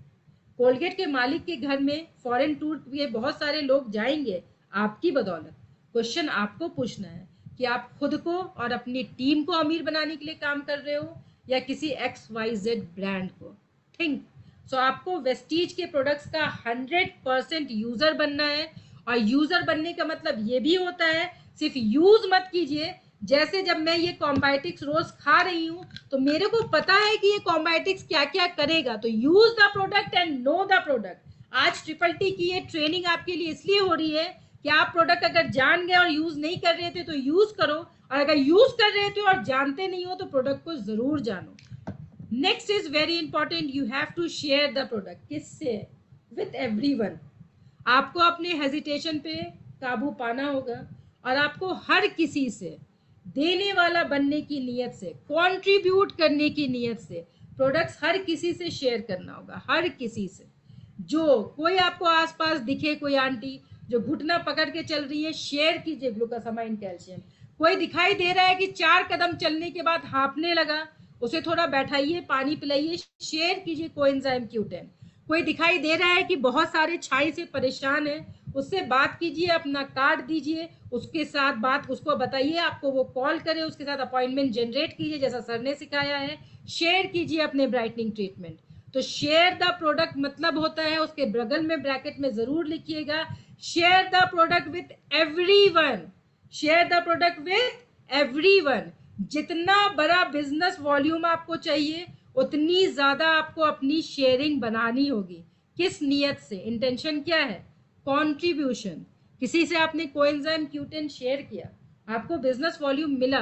कोलगेट के मालिक के घर में फॉरेन टूर पे बहुत सारे लोग जाएंगे आपकी बदौलत। क्वेश्चन आपको पूछना है कि आप खुद को और अपनी टीम को अमीर बनाने के लिए काम कर रहे हो या किसी XYZ ब्रांड को। थिंक। सो आपको वेस्टीज के प्रोडक्ट्स का 100% यूजर बनना है। और यूजर बनने का मतलब ये भी होता है, सिर्फ यूज मत कीजिए। जैसे जब मैं ये कॉम्बायोटिक्स रोज खा रही हूँ तो मेरे को पता है कि ये कॉम्बायोटिक्स क्या क्या करेगा, तो use the product and no the product. आज TTT की ये ट्रेनिंग आपके लिए इसलिए हो रही है कि आप प्रोडक्ट अगर जान गए और यूज नहीं कर रहे थे तो यूज करो, और अगर यूज कर रहे थे और जानते नहीं हो तो प्रोडक्ट को जरूर जानो। Next is very important, you have to share the product. किससे? With everyone. आपको अपने हेजिटेशन पे काबू पाना होगा और आपको हर किसी से देने वाला बनने की नियत से, कंट्रीब्यूट करने की नियत से प्रोडक्ट्स हर किसी से शेयर करना होगा। हर किसी से। जो कोई आपको आसपास दिखे, कोई आंटी जो घुटना पकड़ के चल रही है, शेयर कीजिए ग्लूकोसामाइन कैल्शियम। कोई दिखाई दे रहा है कि 4 कदम चलने के बाद हाँफने लगा, उसे थोड़ा बैठाइए, पानी पिलाइए, शेयर कीजिए कोएंजाइम Q10। कोई दिखाई दे रहा है कि बहुत सारे छाई से परेशान है, उससे बात कीजिए, अपना कार्ड दीजिए, उसके साथ बात उसको बताइए, आपको वो कॉल करे, उसके साथ अपॉइंटमेंट जनरेट कीजिए जैसा सर ने सिखाया है। शेयर कीजिए अपने ब्राइटनिंग ट्रीटमेंट। तो शेयर द प्रोडक्ट मतलब होता है, उसके बगल में ब्रैकेट में जरूर लिखिएगा, share the product with everyone. Share the product with everyone. जितना बड़ा बिजनेस वॉल्यूम आपको चाहिए उतनी ज्यादा आपको अपनी शेयरिंग बनानी होगी। किस नियत से? इंटेंशन क्या है? कंट्रीब्यूशन। किसी से आपने कोएंजाइम Q10 शेयर किया, आपको बिजनेस वॉल्यूम मिला,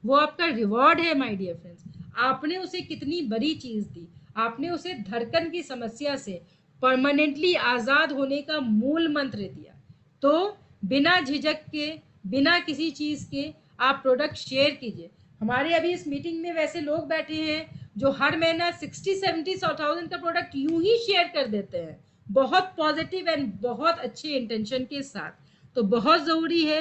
वो आपका रिवॉर्ड है माय डियर फ्रेंड्स। आपने उसे कितनी बड़ी चीज दी, आपने उसे धड़कन की समस्या से परमानेंटली आजाद होने का मूल मंत्र दिया। तो बिना झिझक के, बिना किसी चीज के आप प्रोडक्ट शेयर कीजिए। हमारे अभी इस मीटिंग में वैसे लोग बैठे हैं जो हर महीना 60-70-100,000 का प्रोडक्ट यूं ही शेयर कर देते हैं, बहुत पॉजिटिव एंड बहुत अच्छे इंटेंशन के साथ। तो बहुत जरूरी है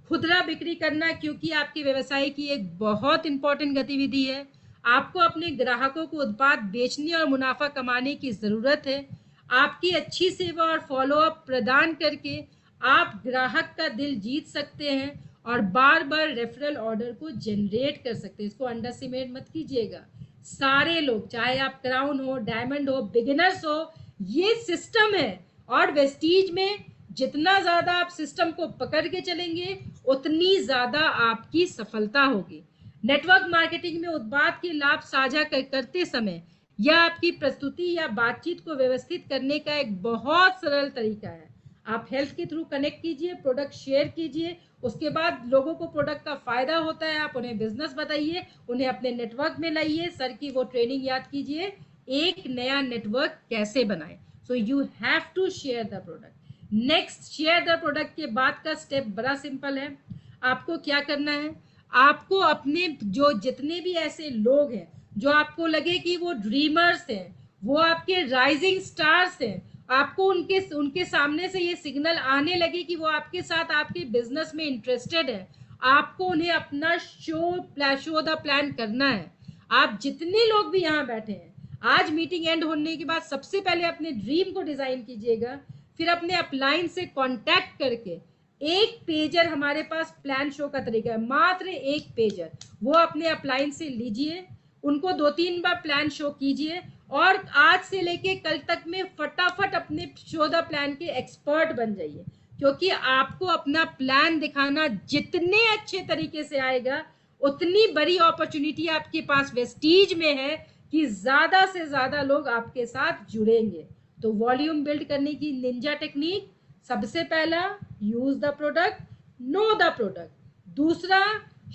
खुदरा बिक्री करना, क्योंकि आपके व्यवसाय की एक बहुत इंपॉर्टेंट गतिविधि है। आपको अपने ग्राहकों को उत्पाद बेचने और मुनाफा कमाने की जरूरत है। आपकी अच्छी सेवा और फॉलोअप प्रदान करके आप ग्राहक का दिल जीत सकते हैं और बार बार रेफरल ऑर्डर को जनरेट कर सकते हैं। इसको अंडर एस्टिमेट मत कीजिएगा। सारे लोग, चाहे आप क्राउन हो, डायमंड हो, बिगिनर्स हो, ये सिस्टम है। और वेस्टीज में जितना ज्यादा आप सिस्टम को पकड़ के चलेंगे उतनी ज्यादा आपकी सफलता होगी। नेटवर्क मार्केटिंग में उत्पाद के लाभ साझा करते समय यह आपकी प्रस्तुति या बातचीत को व्यवस्थित करने का एक बहुत सरल तरीका है। आप हेल्थ के थ्रू कनेक्ट कीजिए, प्रोडक्ट शेयर कीजिए, उसके बाद लोगों को प्रोडक्ट का फायदा होता है, आप उन्हें बिजनेस बताइए, उन्हें अपने नेटवर्क में लाइए। सर की वो ट्रेनिंग याद कीजिए, एक नया नेटवर्क कैसे बनाए। So you have to share the product. Next, share the product के बाद का स्टेप बड़ा सिंपल है। आपको क्या करना है? आपको अपने जो जितने भी ऐसे लोग हैं जो आपको लगे कि वो ड्रीमर्स हैं, वो आपके राइजिंग स्टार्स हैं, आपको उनके सामने से ये सिग्नल आने लगे कि वो आपके साथ आपके बिजनेस में इंटरेस्टेड है, आपको उन्हें अपना शो द प्लान करना है। आप जितने लोग भी यहाँ बैठे हैं, आज मीटिंग एंड होने के बाद सबसे पहले अपने ड्रीम को डिजाइन कीजिएगा, फिर अपने अपलाइन से कांटेक्ट करके एक पेजर, हमारे पास प्लान शो का तरीका है, मात्र एक पेजर वो अपने अपलाइन से लीजिए, उनको 2-3 बार प्लान शो कीजिए और आज से लेके कल तक में फटाफट अपने शो द प्लान के एक्सपर्ट बन जाइए। क्योंकि आपको अपना प्लान दिखाना जितने अच्छे तरीके से आएगा उतनी बड़ी अपॉर्चुनिटी आपके पास वेस्टीज में है कि ज्यादा से ज्यादा लोग आपके साथ जुड़ेंगे। तो वॉल्यूम बिल्ड करने की निंजा टेक्निक, सबसे पहला use the product, know the product. दूसरा,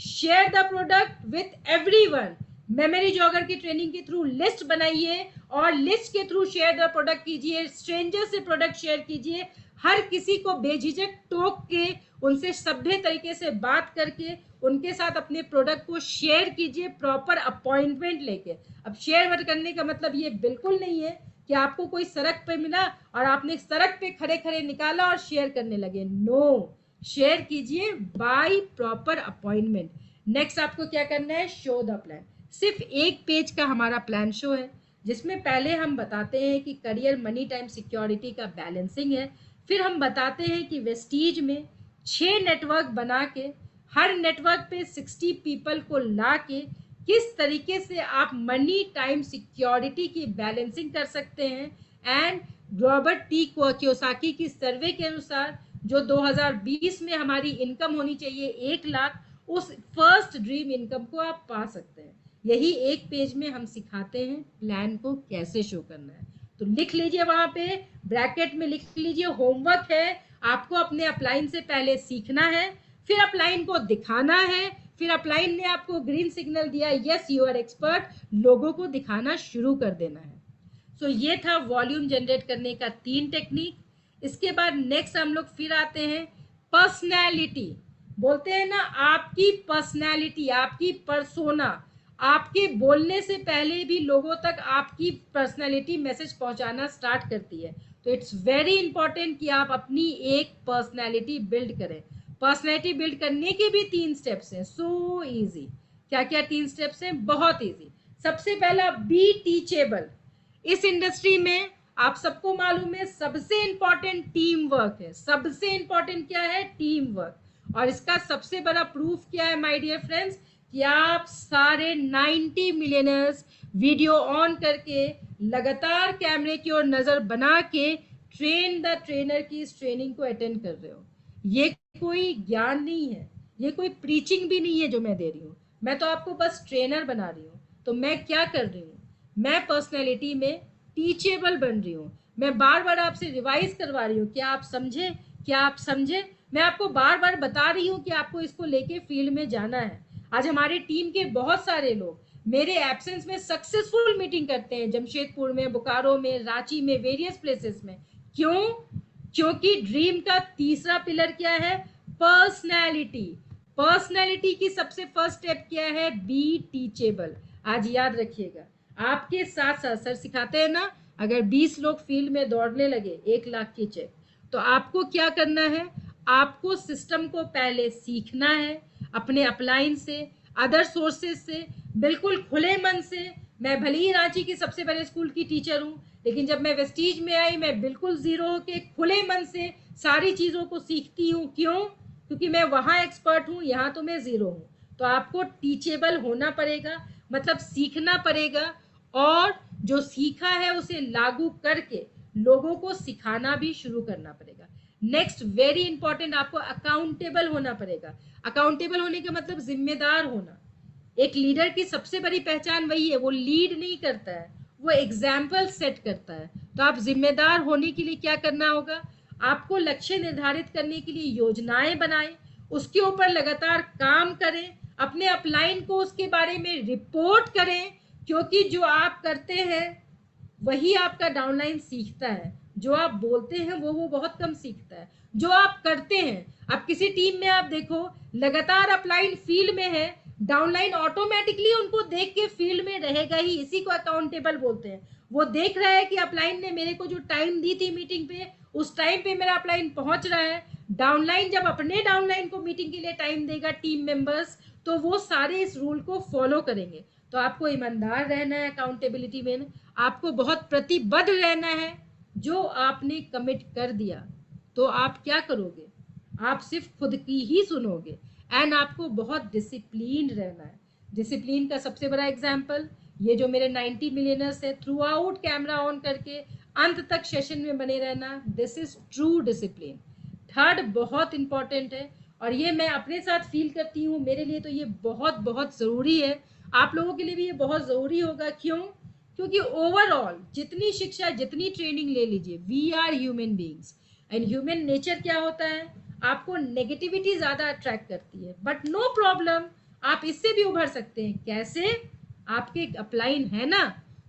share the product with everyone. Memory jogger की ट्रेनिंग के थ्रू लिस्ट बनाइए और लिस्ट के थ्रू शेयर द प्रोडक्ट कीजिए, स्ट्रेंजर से प्रोडक्ट शेयर कीजिए, हर किसी को बेझिझक टोक के, उनसे सभ्य तरीके से बात करके उनके साथ अपने प्रोडक्ट को शेयर कीजिए, प्रॉपर अपॉइंटमेंट लेके। अब शेयर करने का मतलब ये बिल्कुल नहीं है कि आपको कोई सड़क पे मिला और आपने सड़क पे खड़े खड़े निकाला और शेयर करने लगे। नो, शेयर कीजिए बाय प्रॉपर अपॉइंटमेंट। नेक्स्ट आपको क्या करना है? Show the plan. सिर्फ एक पेज का हमारा प्लान शो है, जिसमें पहले हम बताते हैं कि करियर, मनी, टाइम, सिक्योरिटी का बैलेंसिंग है। फिर हम बताते हैं कि वेस्टीज में 6 नेटवर्क बना के, हर नेटवर्क पे 60 पीपल को ला के किस तरीके से आप मनी, टाइम, सिक्योरिटी की बैलेंसिंग कर सकते हैं। एंड रॉबर्ट टी कियोसाकी की सर्वे के अनुसार जो 2020 में हमारी इनकम होनी चाहिए 1 लाख, उस फर्स्ट ड्रीम इनकम को आप पा सकते हैं। यही एक पेज में हम सिखाते हैं प्लान को कैसे शो करना है। तो लिख लीजिए, वहां पे ब्रैकेट में लिख लीजिए, होमवर्क है, आपको अपने अपलाइन से पहले सीखना है, फिर अपलाइन को दिखाना है, फिर अपलाइन ने आपको ग्रीन सिग्नल दिया, यस यू आर एक्सपर्ट, लोगों को दिखाना शुरू कर देना है। सो ये था वॉल्यूम जनरेट करने का 3 टेक्निक। इसके बाद नेक्स्ट हम लोग फिर आते हैं पर्सनैलिटी। बोलते हैं ना, आपकी पर्सनैलिटी, आपकी पर्सोना, आपके बोलने से पहले भी लोगों तक आपकी पर्सनैलिटी मैसेज पहुंचाना स्टार्ट करती है। तो इट्स वेरी इंपॉर्टेंट कि आप अपनी एक पर्सनैलिटी बिल्ड करें। पर्सनैलिटी बिल्ड करने के भी 3 स्टेप्स हैं, सो इजी। क्या क्या 3 स्टेप्स हैं? बहुत इजी। सबसे पहला, बी टीचेबल। इस इंडस्ट्री में आप सबको मालूम है सबसे इंपॉर्टेंट टीम वर्क है। सबसे इंपॉर्टेंट क्या है? Team work. और इसका सबसे बड़ा प्रूफ क्या है माय डियर फ्रेंड्स, कि आप सारे 90 मिलियनर्स वीडियो ऑन करके लगातार कैमरे की ओर नजर बना के ट्रेन द ट्रेनर की इस ट्रेनिंग को अटेंड कर रहे हो। ये कोई ज्ञान नहीं है, ये कोई प्रीचिंग भी नहीं है जो मैं दे रही हूँ, मैं तो आपको बस ट्रेनर बना रही हूँ। तो मैं क्या कर रही हूँ, मैं पर्सनैलिटी में टीचेबल बन रही हूँ। मैं बार बार आपसे रिवाइज करवा रही हूँ, क्या आप समझे, क्या आप समझे। मैं आपको बार बार बता रही हूँ कि आपको इसको लेके फील्ड में जाना है। आज हमारे टीम के बहुत सारे लोग मेरे एब्सेंस में सक्सेसफुल मीटिंग करते हैं, जमशेदपुर में, बोकारो में, रांची में, वेरियस प्लेसेस में। क्यों? क्योंकि ड्रीम का तीसरा पिलर क्या है? पर्सनैलिटी। पर्सनैलिटी की सबसे फर्स्ट स्टेप क्या है? Be teachable. आज याद रखिएगा, आपके साथ साथ सर सिखाते हैं ना, अगर 20 लोग फील्ड में दौड़ने लगे 1 लाख की चेक, तो आपको क्या करना है? आपको सिस्टम को पहले सीखना है, अपने अपलाइन से, अदर सोर्सेज से, बिल्कुल खुले मन से। मैं भले ही रांची की सबसे बड़े स्कूल की टीचर हूँ, लेकिन जब मैं वेस्टीज में आई, मैं बिल्कुल जीरो होके खुले मन से सारी चीजों को सीखती हूँ। क्यों? क्योंकि मैं वहां एक्सपर्ट हूँ, यहाँ तो मैं जीरो हूँ। तो आपको टीचेबल होना पड़ेगा, मतलब सीखना पड़ेगा, और जो सीखा है उसे लागू करके लोगों को सिखाना भी शुरू करना पड़ेगा। नेक्स्ट, वेरी इंपॉर्टेंट, आपको अकाउंटेबल होना पड़ेगा। अकाउंटेबल होने का मतलब जिम्मेदार होना। एक लीडर की सबसे बड़ी पहचान वही है, वो लीड नहीं करता है, वो एग्जाम्पल सेट करता है। तो आप जिम्मेदार होने के लिए क्या करना होगा? आपको लक्ष्य निर्धारित करने के लिए योजनाएं बनाएं, उसके ऊपर लगातार काम करें, अपने अपलाइन को उसके बारे में रिपोर्ट करें, क्योंकि जो आप करते हैं वही आपका डाउनलाइन सीखता है। जो आप बोलते हैं वो बहुत कम सीखता है, जो आप करते हैं। अब किसी टीम में आप देखो, लगातार अपलाइन फील्ड में है, डाउनलाइन ऑटोमेटिकली उनको देख के फील्ड में रहेगा ही। इसी को अकाउंटेबल बोलते हैं। वो देख रहा है कि अपलाइन ने मेरे को जो टाइम दी थी मीटिंग पे, उस टाइम पे मेरा अपलाइन पहुंच रहा है। डाउनलाइन जब अपने डाउनलाइन को मीटिंग के लिए टाइम देगा, टीम मेंबर्स, तो वो सारे इस रूल को फॉलो करेंगे। तो आपको ईमानदार रहना है अकाउंटेबिलिटी में, आपको बहुत प्रतिबद्ध रहना है। जो आपने कमिट कर दिया तो आप क्या करोगे? आप सिर्फ खुद की ही सुनोगे। एंड आपको बहुत डिसिप्लिन रहना है। डिसिप्लिन का सबसे बड़ा एग्जाम्पल ये जो मेरे 90 मिलियनर्स है, थ्रू आउट कैमरा ऑन करके अंत तक सेशन में बने रहना, this is true discipline. Third बहुत इंपॉर्टेंट है, और ये मैं अपने साथ फील करती हूँ, मेरे लिए तो ये बहुत बहुत ज़रूरी है, आप लोगों के लिए भी ये बहुत ज़रूरी होगा। क्यों? क्योंकि ओवरऑल जितनी शिक्षा, जितनी ट्रेनिंग ले लीजिए, we are human beings, and human nature क्या होता है? आपको नेगेटिविटी ज़्यादा अट्रैक्ट करती है, बट नो प्रॉब्लम, आप इससे भी उभर सकते हैं। कैसे? आपके अपलाइन है ना,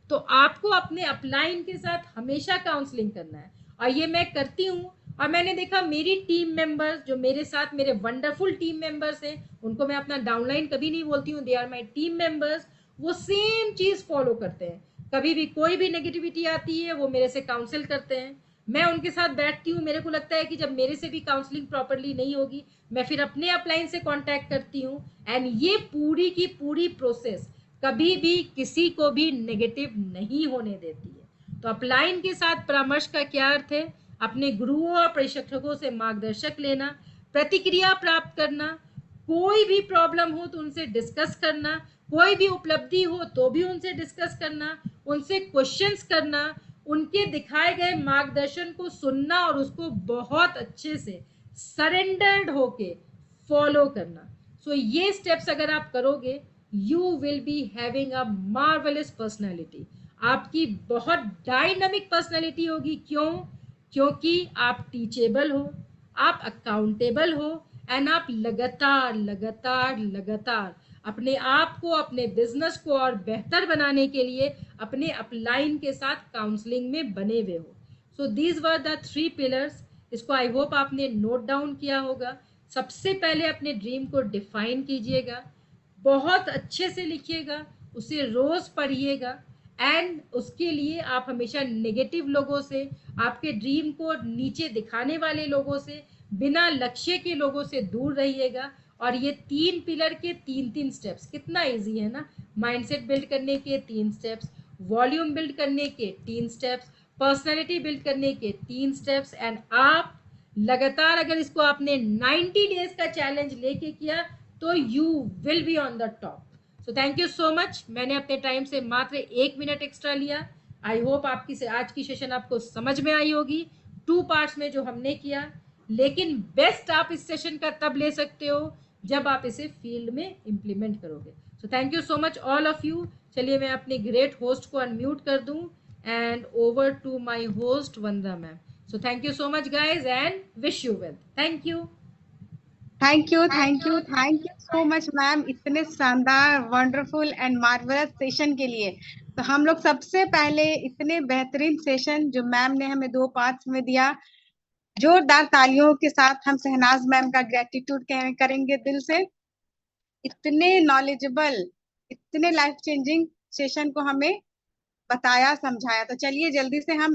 तो आपको अपने अपलाइन के साथ हमेशा काउंसलिंग करना है, और ये मैं करती हूँ। और मैंने देखा मेरी टीम मेंबर्स जो मेरे साथ, मेरे वंडरफुल टीम मेंबर्स हैं, उनको मैं अपना डाउनलाइन कभी नहीं बोलती हूँ, they are my team members, वो सेम चीज फॉलो करते हैं। कभी भी कोई भी नेगेटिविटी आती है वो मेरे से काउंसिल करते हैं, मैं उनके साथ बैठती हूँ। मेरे को लगता है कि जब मेरे से भी काउंसलिंग प्रॉपरली नहीं होगी, मैं फिर अपने अपलाइन से कांटेक्ट करती हूँ। एंड ये पूरी की पूरी प्रोसेस कभी भी किसी को भी नेगेटिव नहीं होने देती है। तो अपलाइन के साथ परामर्श का क्या अर्थ है? अपने गुरुओं और प्रशिक्षकों से मार्गदर्शक लेना, प्रतिक्रिया प्राप्त करना, कोई भी प्रॉब्लम हो तो उनसे डिस्कस करना, कोई भी उपलब्धि हो तो भी उनसे डिस्कस करना, उनसे क्वेश्चंस करना, उनके दिखाए गए मार्गदर्शन को सुनना और उसको बहुत अच्छे से सरेंडर्ड होके फॉलो करना। सो ये स्टेप्स अगर आप करोगे, you will be having a marvellous personality. आपकी बहुत डायनामिक पर्सनैलिटी होगी। क्यों? क्योंकि आप टीचेबल हो, आप अकाउंटेबल हो, एंड आप लगातार लगातार लगातार अपने आप को, अपने बिजनेस को और बेहतर बनाने के लिए अपने अपलाइन के साथ काउंसलिंग में बने हुए हो। So these were the 3 pillars. इसको आई होप आपने नोट डाउन किया होगा। सबसे पहले अपने ड्रीम को डिफाइन कीजिएगा, बहुत अच्छे से लिखिएगा, उसे रोज पढ़िएगा, एंड उसके लिए आप हमेशा नेगेटिव लोगों से, आपके ड्रीम को नीचे दिखाने वाले लोगों से, बिना लक्ष्य के लोगों से दूर रहिएगा, और ये 3 पिलर के 3-3 स्टेप्स, कितना इजी है ना। माइंडसेट बिल्ड करने के 3 स्टेप्स, वॉल्यूम बिल्ड करने के 3 स्टेप्स, पर्सनैलिटी बिल्ड करने के 3 स्टेप्स। एंड आप लगातार अगर इसको आपने 90 डेज का चैलेंज लेके किया तो you will be on the top. So thank you so much. मैंने अपने टाइम से मात्र 1 मिनट एक्स्ट्रा लिया। आई होप आपकी से आज की सेशन आपको समझ में आई होगी, 2 पार्ट्स में जो हमने किया। लेकिन बेस्ट आप इस सेशन का तब ले सकते हो जब आप इसे फील्ड में इम्प्लीमेंट करोगे। So thank you so much all of you. चलिए मैं अपने ग्रेट होस्ट को अनम्यूट कर दूं and over to my host Vandana ma'am. So thank you so much guys and wish you well. Thank you. Thank you so much ma'am, इतने शानदार wonderful and marvellous session के लिए। तो हम लोग सबसे पहले इतने बेहतरीन सेशन जो मैम ने हमें 2 पार्ट्स में दिया, जोरदार तालियों के साथ हम शहनाज मैम का ग्रेटिट्यूड करेंगे दिल से। इतने नॉलेजेबल, इतने लाइफ चेंजिंग सेशन को हमें बताया समझाया। तो चलिए जल्दी से हम